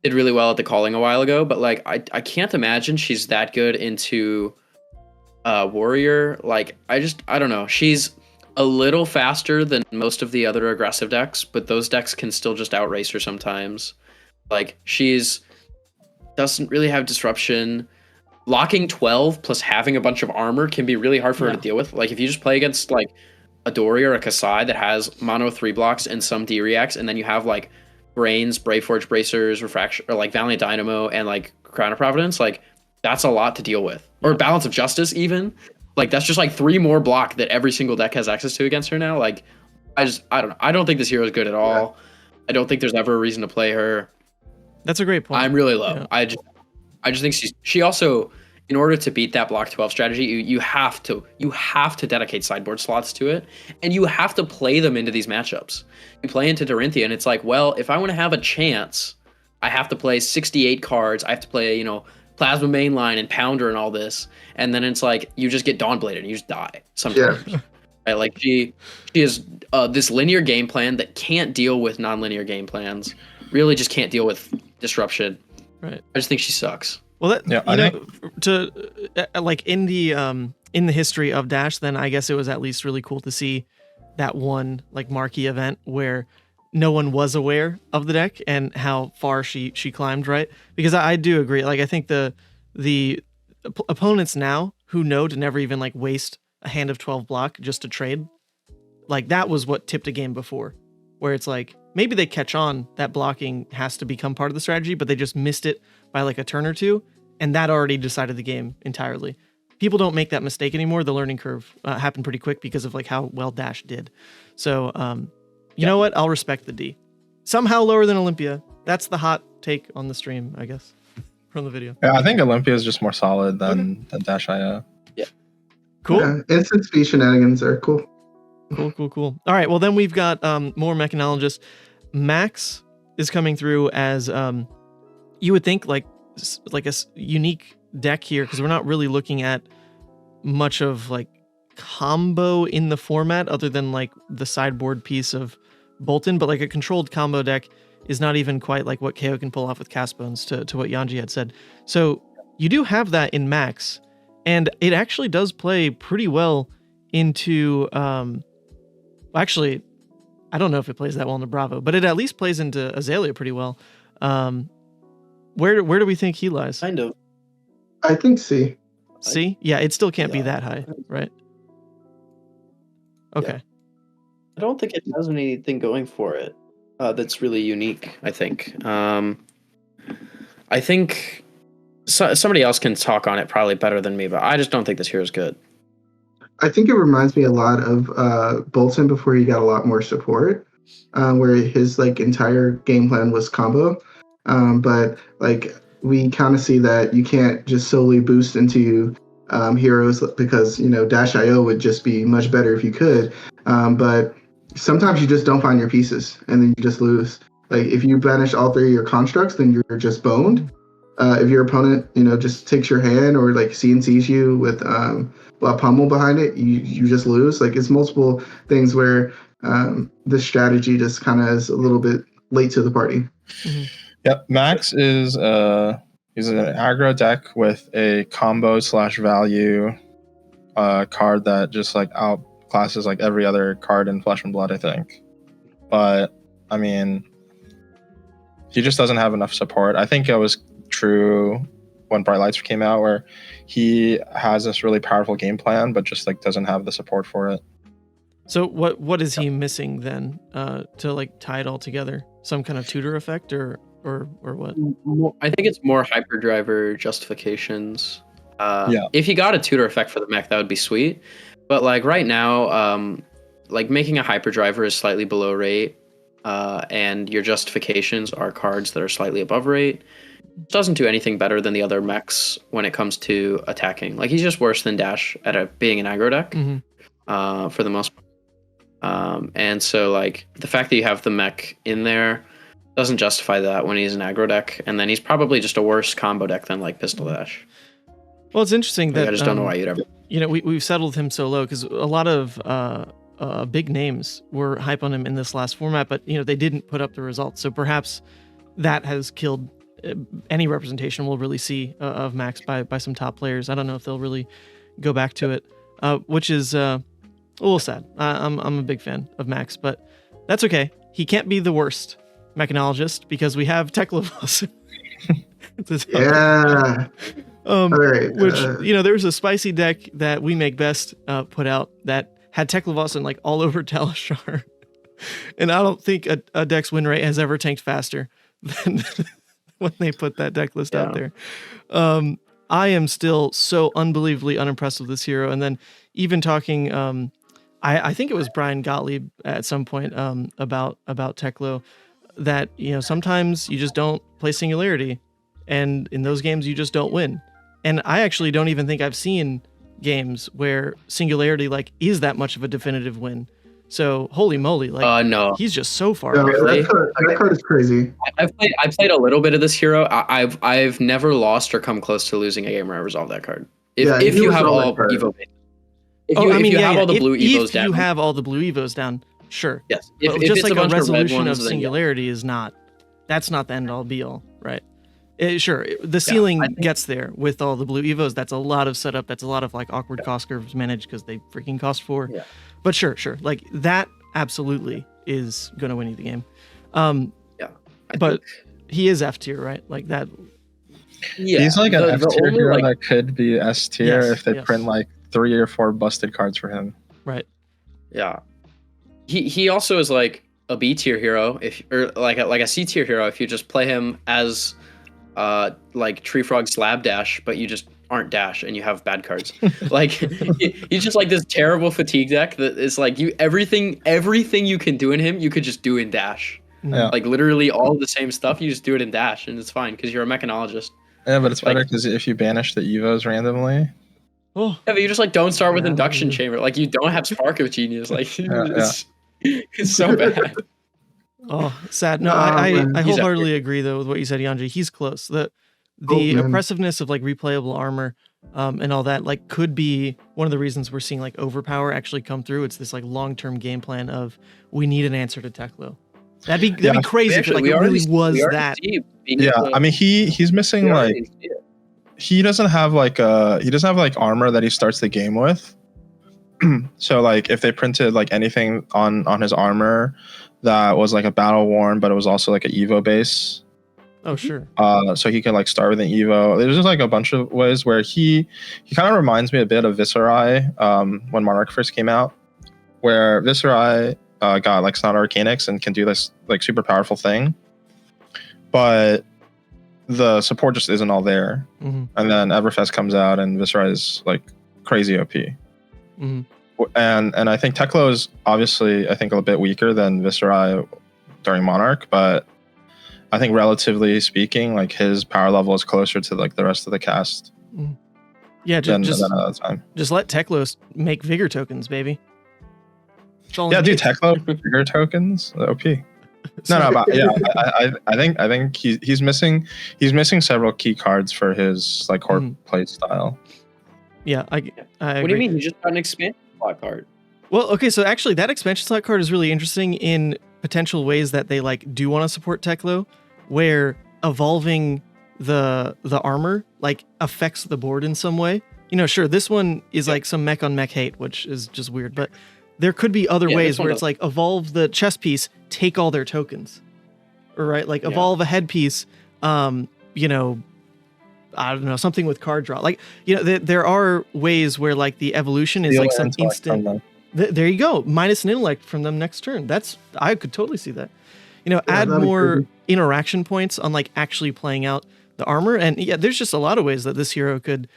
did really well at the calling a while ago. But like I can't imagine she's that good into Warrior. Like I don't know. She's a little faster than most of the other aggressive decks, but those decks can still just outrace her sometimes. Like doesn't really have disruption. Locking 12 plus having a bunch of armor can be really hard for her to deal with. Like if you just play against like a Dory or a Kassai that has mono 3 blocks and some D-reacts, and then you have like Brains, Braveforge Bracers, Refraction, or like Valiant Dynamo and like Crown of Providence, like that's a lot to deal with. Or Balance of Justice even. Like that's just like 3 more block that every single deck has access to against her now. Like I don't know. I don't think this hero is good at all. I don't think there's ever a reason to play her. That's a great point. I'm really low. Yeah. I just think she also, in order to beat that block 12 strategy, you have to dedicate sideboard slots to it, and you have to play them into these matchups. You play into Dorinthea, and it's like, well, if I want to have a chance, I have to play 68 cards. I have to play, Plasma Mainline and Pounder and all this, and then it's like you just get Dawnbladed and you just die sometimes. Yeah. Right? Like she is this linear game plan that can't deal with non-linear game plans. Really, just can't deal with disruption. Right. I just think she sucks. Well, in the history of Dash, then I guess it was at least really cool to see that one like marquee event where no one was aware of the deck and how far she climbed, right? Because I do agree. Like I think the opponents now who know to never even like waste a hand of 12 block just to trade, like that was what tipped a game before, where it's like maybe they catch on that blocking has to become part of the strategy, but they just missed it by like a turn or two, and that already decided the game entirely. People don't make that mistake anymore. The learning curve happened pretty quick because of like how well Dash did. So you know what? I'll respect the D. Somehow lower than Olympia. That's the hot take on the stream, I guess, from the video. Yeah, I think Olympia is just more solid than Dash IO. Yeah. Cool. Yeah, instant speed shenanigans are cool. Cool. All right, well then we've got more mechanologists. Maxx is coming through as you would think like a unique deck here, because we're not really looking at much of like combo in the format other than like the sideboard piece of Boltyn, but like a controlled combo deck is not even quite like what Kayo can pull off with Cast Bones, to what Yuanji had said. So you do have that in Maxx, and it actually does play pretty well into actually, I don't know if it plays that well into Bravo, but it at least plays into Azalea pretty well. Where do we think he lies? Kind of. I think C. C? Yeah, it still can't be that high, right? Okay. Yeah. I don't think it has anything going for it that's really unique, I think. I think somebody else can talk on it probably better than me, but I just don't think this hero is good. I think it reminds me a lot of Boltyn before he got a lot more support, where his like entire game plan was combo. But like we kind of see that you can't just solely boost into heroes because Dash IO would just be much better if you could. But sometimes you just don't find your pieces and then you just lose. Like if you banish all 3 of your constructs, then you're just boned. If your opponent, just takes your hand or like CNCs you with a pummel behind it, you just lose. Like it's multiple things where this strategy just kind of is a little bit late to the party. Mm-hmm. Yep, Maxx is he's an aggro deck with a combo / value card that just like outclasses like every other card in Flesh and Blood, I think. But I mean, he just doesn't have enough support. I think it was true when Bright Lights came out, where he has this really powerful game plan, but just like doesn't have the support for it. So what is he missing then to like tie it all together? Some kind of tutor effect or what? I think it's more hyperdriver justifications. If he got a tutor effect for the mech, that would be sweet. But like right now, like making a hyperdriver is slightly below rate, and your justifications are cards that are slightly above rate. Doesn't do anything better than the other mechs when it comes to attacking. Like he's just worse than Dash at being an aggro deck, for the most part. And so like the fact that you have the mech in there doesn't justify that when he's an aggro deck, and then he's probably just a worse combo deck than like Pistol Dash. Well, it's interesting that I just don't know why you'd ever. We've settled him so low because a lot of big names were hype on him in this last format, but they didn't put up the results. So perhaps that has killed any representation we'll really see of Maxx by some top players. I don't know if they'll really go back to it, which is a little sad. I'm a big fan of Maxx, but that's okay. He can't be the worst mechanologist because we have Teklovossen. Yeah. All right. Which there was a spicy deck that We Make Best put out that had Teklovossen like all over Talishar, and I don't think a deck's win rate has ever tanked faster than when they put that deck list out there. I am still so unbelievably unimpressed with this hero. And then even talking, I think it was Brian Gottlieb at some point about Teklo, that sometimes you just don't play Singularity, and in those games you just don't win. And I actually don't even think I've seen games where Singularity is that much of a definitive win. So holy moly, no, he's just so far. No, Really? that card is crazy. I've played a little bit of this hero. I've never lost or come close to losing a game where I resolved that card. If you have all Evo, if you have all the blue Evos down, you have all the blue Evos down, sure. Yes. But just like a resolution of Singularity is not. That's not the end all be all, right? Sure, the ceiling gets there with all the blue Evos. That's a lot of setup. That's a lot of awkward cost curves managed because they freaking cost 4. Yeah. But sure, that absolutely is going to win you the game. But he is F tier, right? That. Yeah, he's an F tier hero that could be S tier if they print 3 or 4 busted cards for him. Right. Yeah. He also is a B tier hero, or a C tier hero if you just play him as Tree Frog Slab Dash, but you just aren't Dash and you have bad cards. He's just this terrible fatigue deck that is you everything you can do in him, you could just do in Dash. Yeah. Literally all the same stuff, you just do it in Dash and it's fine because you're a mechanologist. Yeah, but it's better because if you banish the Evos randomly. Oh. Yeah, but you just don't start with Induction Chamber. You don't have Spark of Genius. It's so bad. Oh, sad. No, I wholeheartedly agree though with what you said, Yuanji. He's close. The oppressiveness of replayable armor and all that could be one of the reasons we're seeing Overpower actually come through. It's this long-term game plan of we need an answer to Teklo. That'd be crazy if it really was that. Yeah, I mean he's missing he doesn't have armor that he starts the game with. So if they printed anything on his armor that was a battle worn, but it was also an Evo base. Oh sure. So he could start with an Evo. There's just a bunch of ways where he kind of reminds me a bit of Viserai when Monarch first came out, where Viserai got Snot Arcanics and can do this super powerful thing, but the support just isn't all there. Mm-hmm. And then Everfest comes out and Viserai is crazy OP. Mm-hmm. And I think Teklo is obviously a little bit weaker than Viserai during Monarch, but I think relatively speaking, his power level is closer to the rest of the cast. Mm-hmm. Yeah, just let Teklo make vigor tokens, baby. Yeah, dude, Teklo vigor tokens, OP. No, but yeah, I think he's missing several key cards for his core play style. Yeah, I What do you mean? He just got an expansion slot card. Well, okay, so actually that expansion slot card is really interesting in potential ways that they do want to support Teklo, where evolving the armor affects the board in some way. Sure, this one is some mech on mech hate, which is just weird, but there could be other ways where it's evolve the chess piece, take all their tokens. Or evolve a headpiece, I don't know, something with card draw. There are ways where the evolution is some instant. There you go. Minus an intellect from them next turn. I could totally see that. Add more interaction points on like actually playing out the armor. And yeah, there's just a lot of ways that this hero could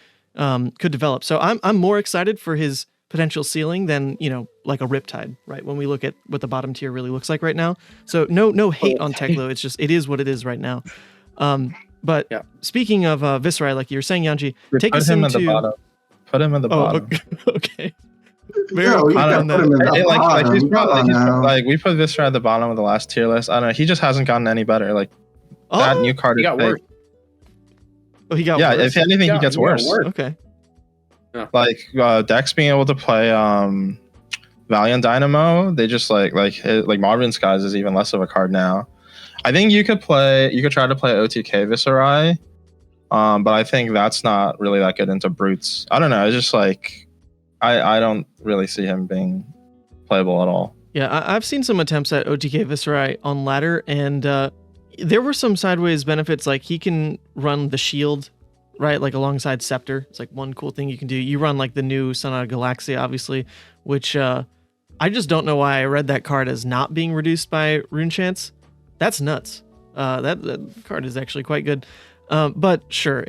develop. So I'm more excited for his potential ceiling than, like a Riptide, right? When we look at what the bottom tier really looks like right now. So no hate on Teklo. It's just, it is what it is right now. But yeah. Speaking of Viserai, like you were saying, Yuanji, take us into... Put him at the bottom. Okay. We put Viserai at the bottom of the last tier list. I don't know. He just hasn't gotten any better. That new card he got worse. Oh, he got worse. Yeah, if anything, he gets worse. Okay. Yeah. Dex being able to play Valiant Dynamo, they just like Marvin Skies is even less of a card now. I think you could try to play OTK Viserai, but I think that's not really that good into brutes. I don't know. It's just like I don't really see him being playable at all. Yeah, I've seen some attempts at OTK Viserai on ladder, and there were some sideways benefits. Like he can run the shield, right? Like alongside Scepter. It's like one cool thing you can do. You run like the new Sonata Galaxia, obviously, which I just don't know why I read that card as not being reduced by Rune Chance. That's nuts. That card is actually quite good. But sure,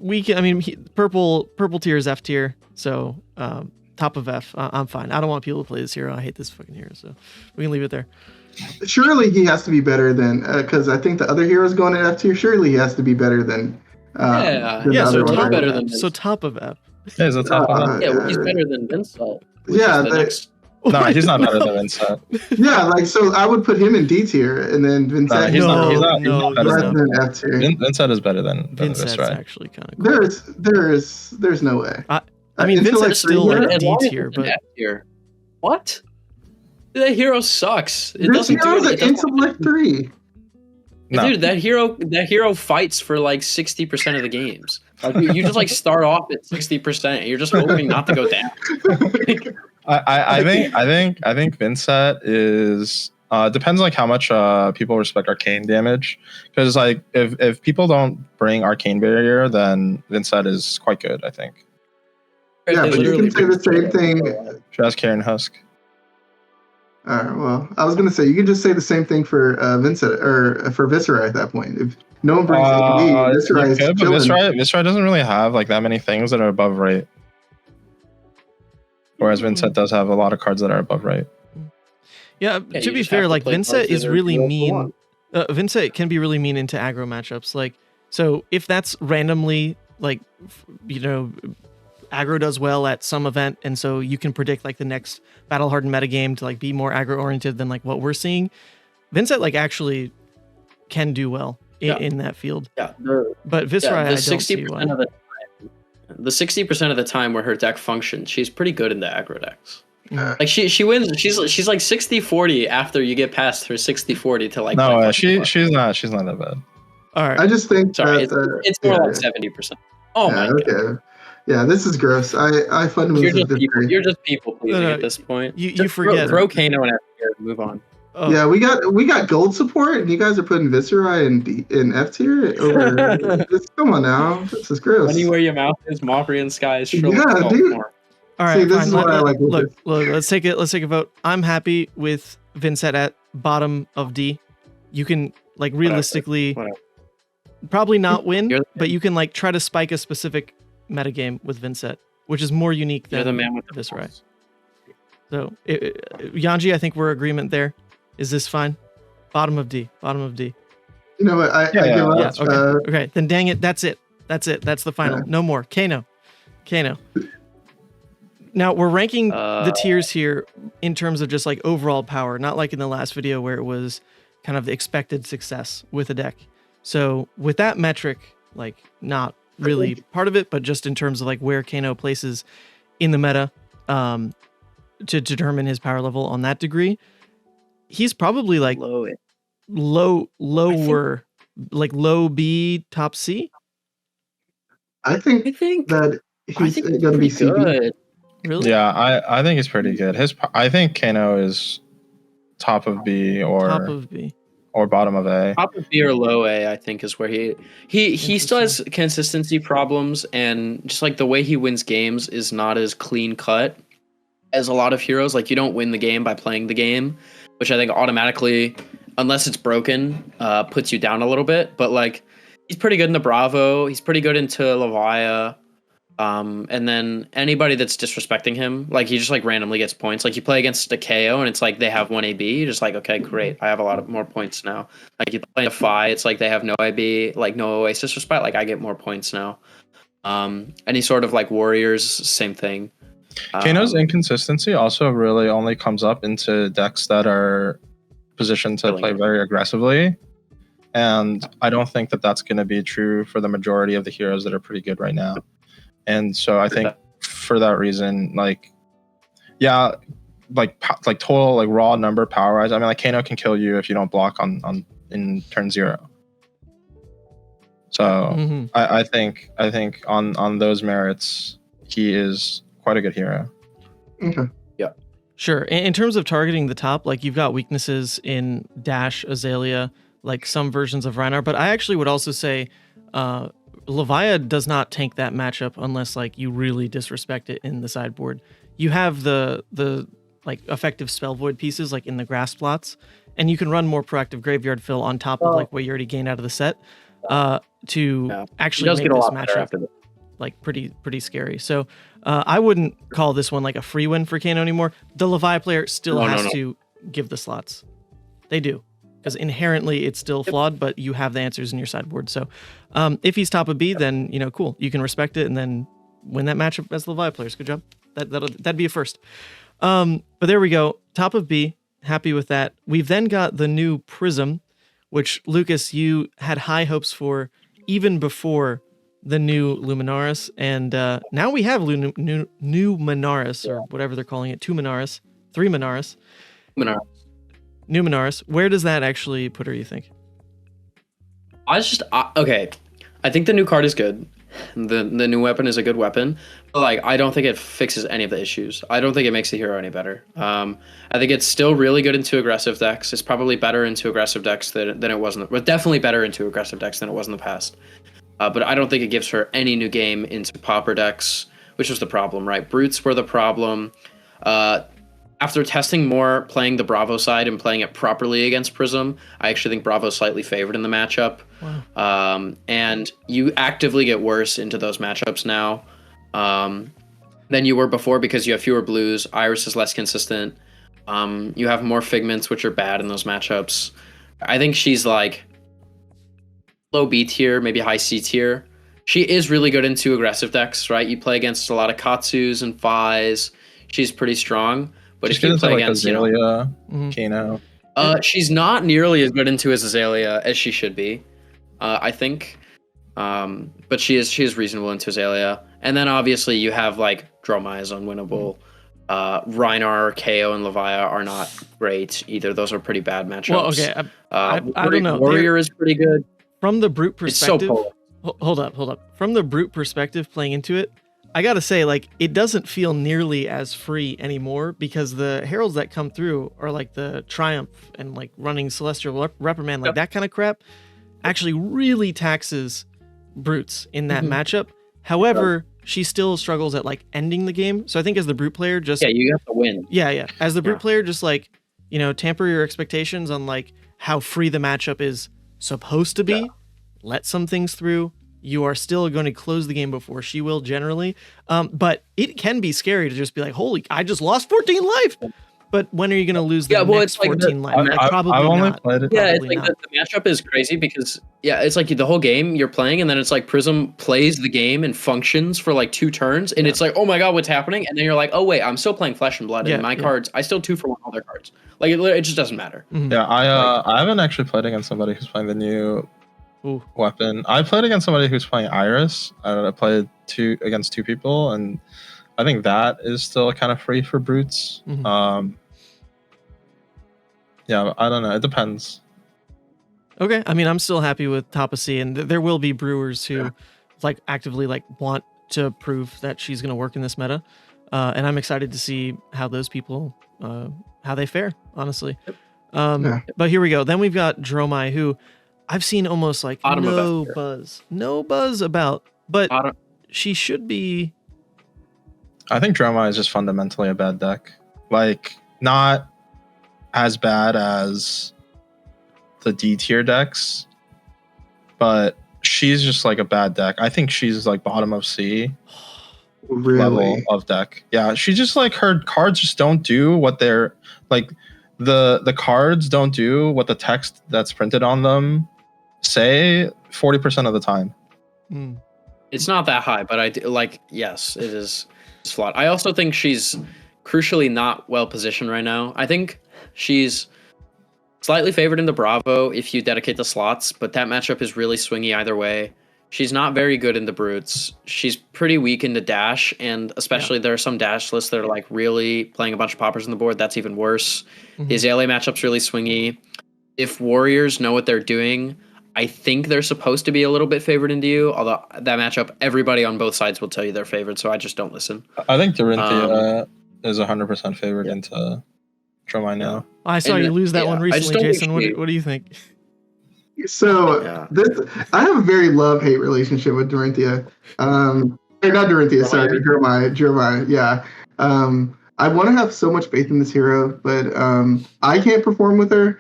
we can. I mean, purple tier is F tier, so top of F. I'm fine. I don't want people to play this hero. I hate this fucking hero, so we can leave it there. Surely he has to be better than because I think the other heroes going at F tier. Surely he has to be better than. So top of F. Yeah, he's the top of F. Yeah, he's better than Vynnset. No, he's not better than Vynnset. Yeah, like so I would put him in D tier and then Vynnset. He's not better than F tier. Vynnset is better than Vynnset's Viserai. actually kind of cool. There's no way. I mean, Vynnset's still like D tier, but F tier. What? That hero sucks. It this doesn't do hero's it. an intellect 3. No. Dude, that hero fights for like 60% of the games. Like you just like start off at 60%. You're just hoping not to go down. I think Vynnset is depends like how much people respect arcane damage, because like if people don't bring arcane barrier, then Vynnset is quite good, I think. Yeah, but you can say the same thing. She has Karen Husk. Well, I was gonna say you can just say the same thing for Vynnset or for Viserai at that point. If no one brings AoE, Viserai is chilling. Viserai doesn't really have like that many things that are above right. Whereas Vynnset does have a lot of cards that are above right. Yeah, to be fair, like Vynnset is really mean. Vynnset can be really mean into aggro matchups. Like, so if that's randomly like, aggro does well at some event, and so you can predict like the next battle hardened metagame to like be more aggro oriented than like what we're seeing. Vynnset like actually can do well in that field. Yeah, but Viserai, I don't see why. The 60% of the time where her deck functions, she's pretty good in the aggro decks. Like she wins. She's like 60-40 after you get past her 60-40 to like. No, she's not that bad. All right. I just think it's more like 70%. Oh my god. Yeah, this is gross. I fundamentally you're just people pleasing at this point. You forget. Throw Kano and move on. Oh. Yeah, we got gold support, and you guys are putting Viserai in F tier. Come on now, this is gross. Anywhere your mouth is, mockery and sky is. Yeah, dude. All right, this is what I like. Look, let's take a vote. I'm happy with Vynnset at bottom of D. You can like realistically probably not win, but you can like try to spike a specific metagame with Vynnset, which is more unique than the man with the Viserai. So, Yuanji, I think we're in agreement there. Is this fine? Bottom of D. You know what? I give up. Yeah, okay. Then dang it. That's it. That's the final. Yeah. No more. Kano. Now we're ranking the tiers here in terms of just like overall power, not like in the last video where it was kind of the expected success with a deck. So with that metric, like not really part of it, but just in terms of like where Kano places in the meta to determine his power level on that degree, he's probably like lower, like low B, top C. I think that he's going to be good. Really? Yeah, I think he's pretty good. I think Kano is top of B or bottom of A. Top of B or low A, I think, is where he still has consistency problems, and just like the way he wins games is not as clean cut as a lot of heroes. Like you don't win the game by playing the game, which I think automatically, unless it's broken, puts you down a little bit. But like he's pretty good in the Bravo. He's pretty good into Levia. And then anybody that's disrespecting him, like he just like randomly gets points. Like you play against a Kayo and it's like they have 1 AB. You're just like, okay, great. I have a lot of more points now. Like you play a Fi, it's like they have no AB, like no Oasis respite. Like I get more points now. Any sort of like Warriors, same thing. Kano's inconsistency also really only comes up into decks that are positioned to play very aggressively. And I don't think that that's going to be true for the majority of the heroes that are pretty good right now. And so I think for that reason, like total like raw number power wise, I mean like Kano can kill you if you don't block on in turn 0. So I think on those merits, he is quite a good hero. Okay. Yeah. Sure. In terms of targeting the top, like you've got weaknesses in Dash, Azalea, like some versions of Rhinar, but I actually would also say Levia does not tank that matchup unless like you really disrespect it in the sideboard. You have the like effective spell void pieces like in the grass plots, and you can run more proactive graveyard fill on top of like what you already gained out of the set. to He actually does make get a this lot better matchup after this. like pretty scary. So I wouldn't call this one like a free win for Kano anymore. The Levia player still has to give the slots. They do. Because inherently it's still flawed, but you have the answers in your sideboard. So if he's top of B, then cool. You can respect it and then win that matchup as the Levia players. Good job. That'd be a first. But there we go. Top of B. Happy with that. We've then got the new Prism, which Lucas, you had high hopes for even before the new Luminaris, and now we have new Minaris, or whatever they're calling it, 2 Minaris, 3 Minaris. New Minaris. Where does that actually put her, you think? Okay. I think the new card is good. The new weapon is a good weapon, but like I don't think it fixes any of the issues. I don't think it makes the hero any better. I think it's still really good into aggressive decks. It's probably better into aggressive decks than it was but definitely better into aggressive decks than it was in the past. But I don't think it gives her any new game into popper decks, which was the problem, right? Brutes were the problem. After testing more, playing the Bravo side and playing it properly against Prism, I actually think Bravo's slightly favored in the matchup. Wow. And you actively get worse into those matchups now than you were before because you have fewer blues. Iris is less consistent. You have more Figments, which are bad in those matchups. I think she's like low B tier, maybe high C tier. She is really good into aggressive decks, right? You play against a lot of Katsus and Phais. She's pretty strong. But if you play against Azalea, Kano, she's not nearly as good into Azalea as she should be, I think. But she is reasonable into Azalea. And then obviously you have like Dromai is unwinnable. Rhinar, Kayo, and Levia are not great either. Those are pretty bad matchups. Well, okay, I don't know. Warrior is pretty good. From the brute perspective, it's so hold up. From the brute perspective, playing into it, I gotta say, like, it doesn't feel nearly as free anymore because the heralds that come through are like the Triumph and like running Celestial Reprimand, like that kind of crap, actually really taxes brutes in that matchup. However, she still struggles at like ending the game. So I think as the brute player, just you have to win. Yeah. As the brute player, just like temper your expectations on like how free the matchup is supposed to be. Let some things through. You are still going to close the game before she will generally. But it can be scary to just be like, holy, I just lost 14 life. But when are you going to lose the next 14 life? Probably not. It's like the matchup is crazy because, it's like the whole game you're playing and then it's like Prism plays the game and functions for like 2 turns. And it's like, oh my God, what's happening? And then you're like, oh wait, I'm still playing Flesh and Blood. And my cards, I still 2-for-1 all their cards. Like it just doesn't matter. Yeah, I haven't actually played against somebody who's playing the new weapon. I played against somebody who's playing Iris. I played against 2 people, and I think that is still kind of free for brutes. Yeah, I don't know. It depends. Okay, I mean, I'm still happy with top of C, and there will be brewers who like actively like want to prove that she's going to work in this meta, and I'm excited to see how those people how they fare. Honestly, but here we go. Then we've got Dromai, who I've seen almost like no buzz about, but she should be. I think Dromai is just fundamentally a bad deck. Like, not as bad as the D tier decks, but she's just like a bad deck. I think she's like bottom of C level of deck. Yeah, she just like her cards just don't do what they're like. The cards don't do what the text that's printed on them say 40% of the time. It's not that high, but I do, like, yes, it is. It's flawed. I also think she's crucially not well positioned right now. I think she's slightly favored in the Bravo if you dedicate the slots, but that matchup is really swingy either way. She's not very good in the brutes. She's pretty weak in the dash, and especially there are some dash lists that are like really playing a bunch of poppers on the board. That's even worse. The Azalea matchup's really swingy. If warriors know what they're doing, I think they're supposed to be a little bit favored into you, although that matchup, everybody on both sides will tell you they're favored, so I just don't listen. I think Dorinthea is 100% favored into Dromai now. I saw you lose that one recently, Jason. What do you think? So I have a very love-hate relationship with Dorinthea. Not Dorinthea, sorry, Dromai. Yeah. I want to have so much faith in this hero, but I can't perform with her.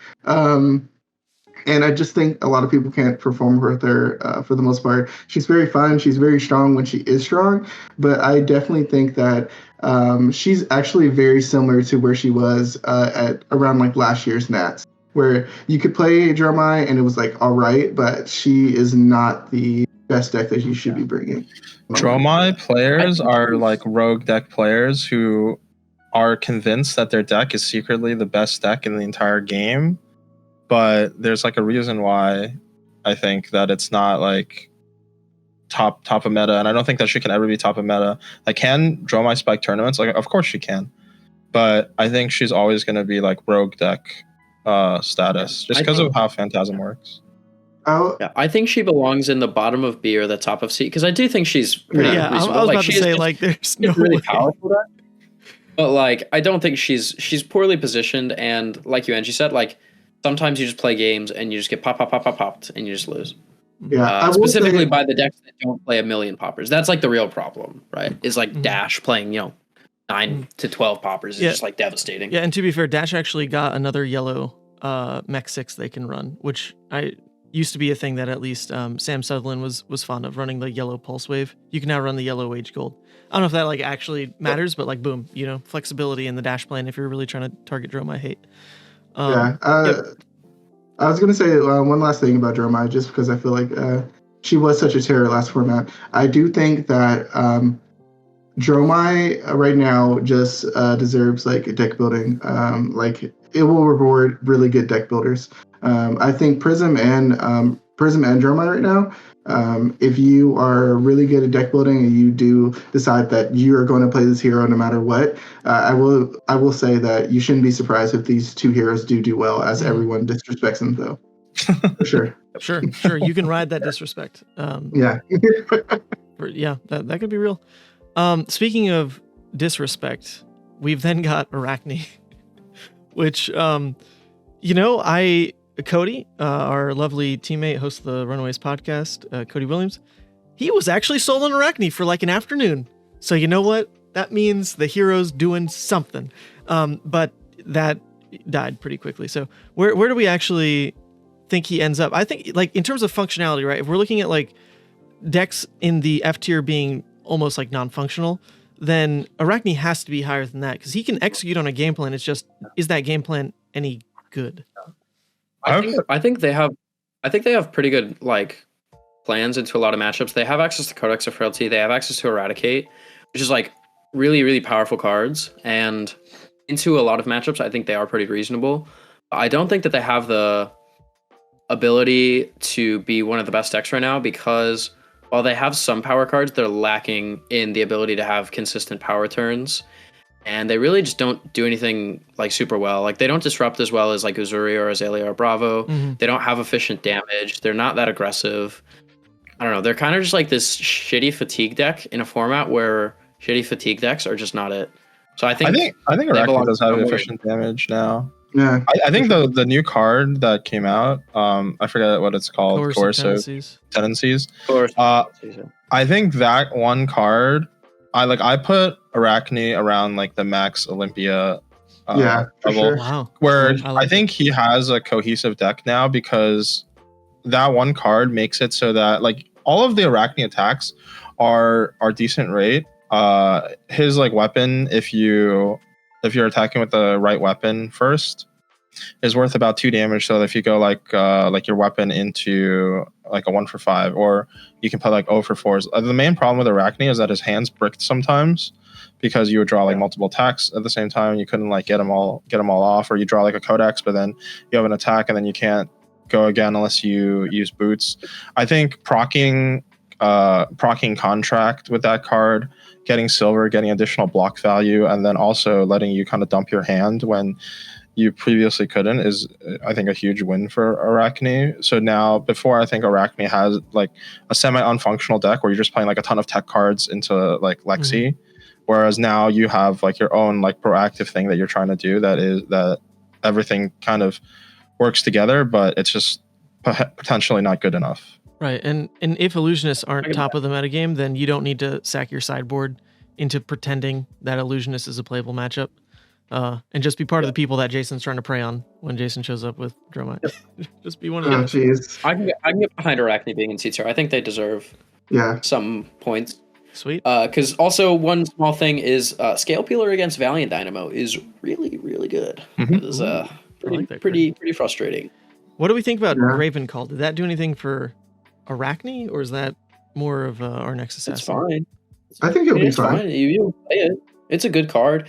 And I just think a lot of people can't perform with her for the most part. She's very fun. She's very strong when she is strong. But I definitely think that she's actually very similar to where she was at around like last year's Nats, where you could play Dromai and it was like all right, but she is not the best deck that you should be bringing. Dromai players are like rogue deck players who are convinced that their deck is secretly the best deck in the entire game, but there's like a reason why I think that it's not like top of meta, and I don't think that she can ever be top of meta. Like, can Dromai spike tournaments? Like, of course she can, but I think she's always going to be like rogue deck status just because of how Phantasm works. Yeah, I think she belongs in the bottom of B or the top of C because I do think she's pretty reasonable. I was about to say like there's no really way. Powerful deck. But like, I don't think she's poorly positioned, and like Yuanji said, like sometimes you just play games and you just get popped, and you just lose. Yeah, specifically by the decks that don't play a million poppers. That's like the real problem, right? Is like Dash playing 9 to 12 poppers is just like devastating. Yeah, and to be fair, Dash actually got another yellow Mech 6 they can run, which I used to be a thing that at least Sam Sutherland was fond of, running the yellow Pulse Wave. You can now run the yellow Age Gold. I don't know if that like actually matters, but like boom, flexibility in the Dash plan if you're really trying to target Dromai hate. I was gonna say one last thing about Dromai, just because I feel like she was such a terror last format. I do think that Dromai right now just deserves like deck building. Like it will reward really good deck builders. I think Prism and Dromai right now. If you are really good at deck building and you do decide that you are going to play this hero no matter what, I will say that you shouldn't be surprised if these two heroes do well, as everyone disrespects them though. For sure. Sure. You can ride that disrespect. Yeah. That could be real. Speaking of disrespect, we've then got Arakni, which Cody, our lovely teammate, host of the Runaways podcast, Cody Williams, he was actually soloing Arakni for like an afternoon. So you know what? That means the hero's doing something. But that died pretty quickly. So where do we actually think he ends up? I think like in terms of functionality, right? If we're looking at like decks in the F tier being almost like non-functional, then Arakni has to be higher than that because he can execute on a game plan. It's just, is that game plan any good? I think they have pretty good like plans into a lot of matchups. They have access to Codex of Frailty. They have access to Eradicate, which is like really, really powerful cards. And into a lot of matchups, I think they are pretty reasonable. I don't think that they have the ability to be one of the best decks right now because while they have some power cards, they're lacking in the ability to have consistent power turns. And they really just don't do anything like super well. Like they don't disrupt as well as like Uzuri or Azalea or Bravo. Mm-hmm. They don't have efficient damage. They're not that aggressive. I don't know. They're kind of just like this shitty fatigue deck in a format where shitty fatigue decks are just not it. So I think Arakni does have efficient damage now. Yeah. I think the new card that came out, I forget what it's called. Coercive Tendencies. I think that one card, I put Arakni around like the Maxx Olympia level, sure. Wow. Where I think he has a cohesive deck now because that one card makes it so that like all of the Arakni attacks are decent rate. His like weapon, if you're attacking with the right weapon first, is worth about 2 damage. So if you go like your weapon into like a 1 for 5, or you can put like 0 for 4s. The main problem with Arakni is that his hand's bricked sometimes because you would draw like multiple attacks at the same time. You couldn't like get them all off, or you draw like a Codex, but then you have an attack and then you can't go again unless you use boots. I think proccing Contract with that card, getting silver, getting additional block value, and then also letting you kind of dump your hand when you previously couldn't is, I think, a huge win for Arakni. So now, before, I think Arakni has like a semi-unfunctional deck where you're just playing like a ton of tech cards into like Lexi, whereas now you have like your own like proactive thing that you're trying to do that everything kind of works together, but it's just potentially not good enough. Right, and if illusionists aren't top of the metagame, then you don't need to sack your sideboard into pretending that illusionist is a playable matchup. and just be part of the people that Jason's trying to prey on when Jason shows up with Dromai. Just be one of Oh, those. jeez. I can get behind Arakni being in C tier. I think they deserve Yeah. some points. Sweet. Because also one small thing is Scale Peeler against Valiant Dynamo is really, really good. Mhm. It was I like that pretty frustrating. What do we think about Yeah. Raven Call? Did that do anything for Arakni, or is that more of our next assassin? It's fine. I think it'll be It's fine. You play it. It's a good card.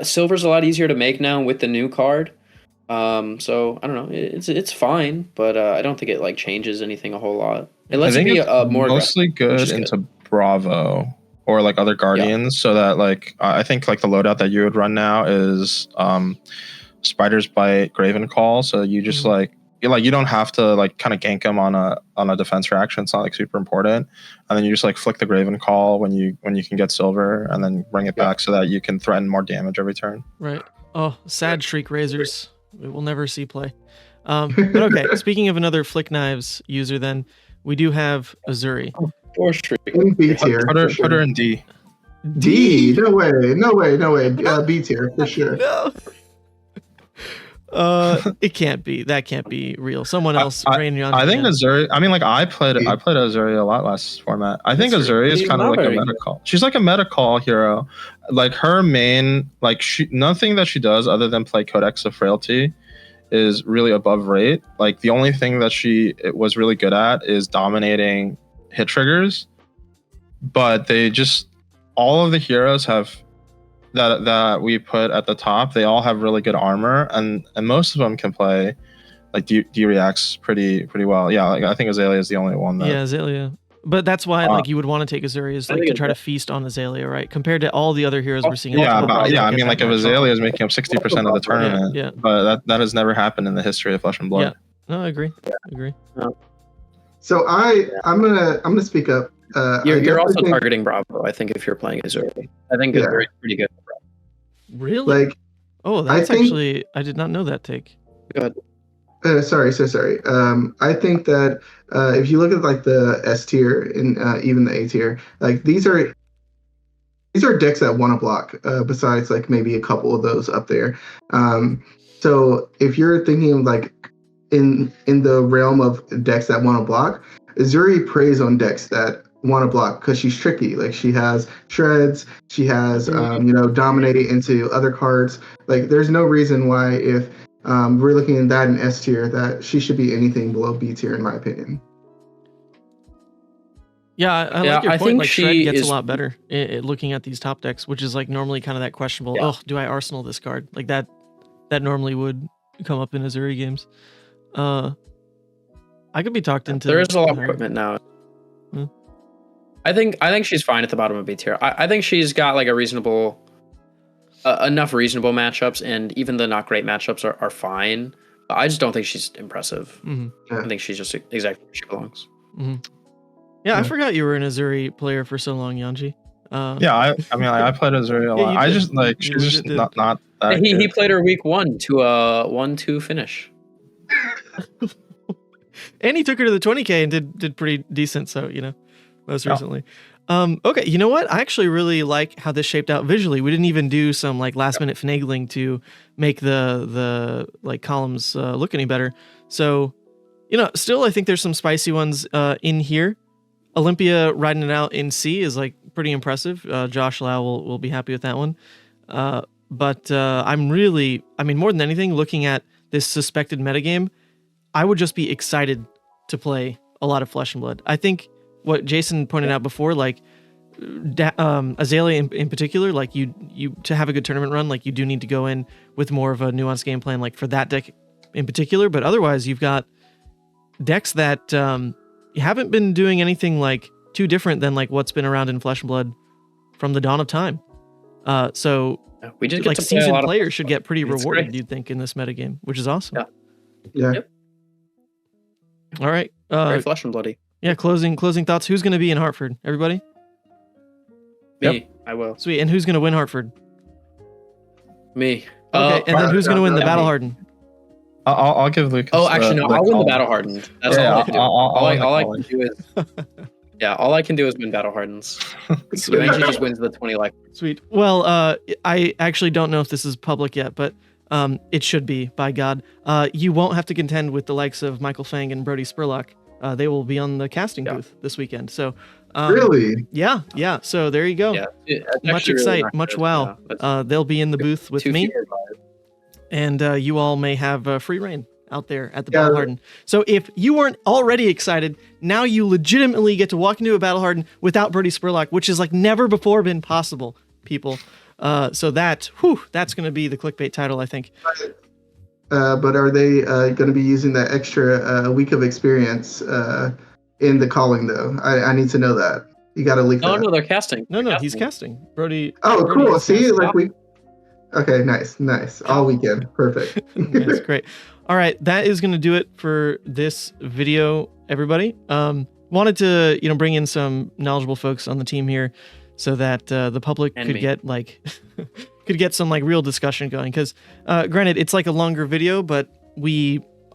Silver's a lot easier to make now with the new card. So I don't know. It's fine, but I don't think it like changes anything a whole lot. It lets you be more mostly aggressive, good into Bravo or like other Guardians, so that like I think like the loadout that you would run now is Spider's Bite, Graven Call. So you just like you don't have to like kind of gank him on a defense reaction. It's not like super important, and then you just like flick the Graven Call when you can get silver, and then bring it back so that you can threaten more damage every turn. Right. Oh, sad Shriek Razors. We will never see play. But okay, speaking of another Flick Knives user, then we do have Uzuri. For sure. In B tier. Put her in D. D. No way. B tier for sure. No. It can't be. That can't be real. Someone else. I think Uzuri. I mean, like I played Uzuri a lot last format. I think Uzuri is kind of like a meta call. She's like a meta call hero. Like her main, like nothing that she does other than play Codex of Frailty is really above rate. Like the only thing that she was really good at is dominating hit triggers. But they just all of the heroes have. That we put at the top, they all have really good armor, and most of them can play like D reacts pretty well. Yeah, like I think Azalea is the only one that. Yeah, Azalea. But that's why like you would want to take Uzuri is like to try to feast on Azalea, right? Compared to all the other heroes we're seeing. Yeah, I mean, like if Azalea is making up 60% of the tournament, yeah. But that has never happened in the history of Flesh and Blood. Yeah, no, I agree. Agree. So I'm gonna speak up. You're also targeting Bravo. I think if you're playing Uzuri, I think Uzuri is pretty good. Really? Like, that's actually I did not know that take. Good. Sorry. I think that if you look at like the S tier and even the A tier, like these are decks that want to block. Besides like maybe a couple of those up there. So if you're thinking like in the realm of decks that want to block, Uzuri preys on decks that want to block because she's tricky. Like she has shreds, she has dominating into other cards. Like there's no reason why if we're looking at that in S tier that she should be anything below B tier in my opinion. Yeah, I like your point. think like Shred she gets is a lot better looking at these top decks, which is like normally kind of that questionable. Yeah. Oh, do I Arsenal this card? Like that normally would come up in Uzuri games. I could be talked into. There is a lot of equipment now. Hmm. I think she's fine at the bottom of B tier. I think she's got like a reasonable, enough reasonable matchups, and even the not great matchups are fine. I just don't think she's impressive. Mm-hmm. Yeah. I think she's just exactly where she belongs. Mm-hmm. Yeah, I forgot you were an Azuri player for so long, Yuanji. Yeah, I mean, I played Uzuri a lot. I just like she's just not that. He played her week 1 to a 1-2 finish. And he took her to the 20K and did pretty decent. So most recently. Okay, you know what? I actually really like how this shaped out visually. We didn't even do some like last minute finagling to make the like columns look any better. So, still I think there's some spicy ones in here. Olympia riding it out in C is like pretty impressive. Josh Lau will be happy with that one. But I'm really, more than anything, looking at this suspected metagame, I would just be excited to play a lot of Flesh and Blood. I think what Jason pointed out before, like Azalea in particular, like you to have a good tournament run, like you do need to go in with more of a nuanced game plan, like for that deck in particular. But otherwise, you've got decks that haven't been doing anything like too different than like what's been around in Flesh and Blood from the dawn of time. So we just like get to play seasoned players should get pretty It's rewarded, great. you'd think, in this metagame, which is awesome. Yeah. Yep. All right. Very Flesh and Bloody. Yeah, closing thoughts. Who's going to be in Hartford? Everybody? Me, I will. Sweet. And who's going to win Hartford? Me. Okay, and then who's going to win the Battle Hardened? I'll give Lucas. Oh, actually, no. I'll win the Battle Hardened. That's all I can do. All I can do is Yeah, all I can do is win battle hardens. Yuanji just wins the 20 life. Sweet. Well, I actually don't know if this is public yet, but it should be, by God. You won't have to contend with the likes of Michael Fang and Brody Spurlock. They will be on the casting booth this weekend. So Really? Yeah. So there you go. Yeah, Much excite, much wow. They'll be in the booth with me, and you all may have free reign out there at the Battle Hardened. So if you weren't already excited, now you legitimately get to walk into a Battle Hardened without Brody Spurlock, which is like never before been possible, people. So that's going to be the clickbait title, I think. But are they going to be using that extra week of experience in the calling, though? I need to know that. You got to leak that. No, they're casting. No, he's casting. Brody. Oh, Brody cool. is See, casting. like we. Okay, nice. All weekend, perfect. Yes, great. All right, that is going to do it for this video, everybody. Wanted to, bring in some knowledgeable folks on the team here, so that the public could get could get some real discussion going. Because granted, it's like a longer video, but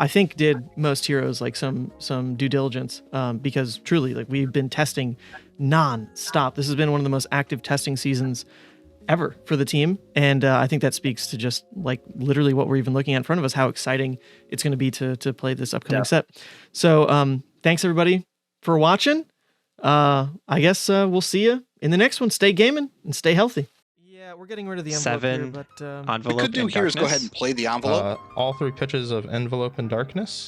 I think did most heroes some due diligence, because truly we've been testing non-stop. This has been one of the most active testing seasons ever for the team, and I think that speaks to just literally what we're even looking at in front of us, how exciting it's going to be to play this upcoming set. So thanks everybody for watching. I guess we'll see you in the next one. Stay gaming and stay healthy. Yeah, we're getting rid of the envelope 7 here, but envelope. What we could do here is go ahead and play the envelope. All 3 pitches of envelope and darkness.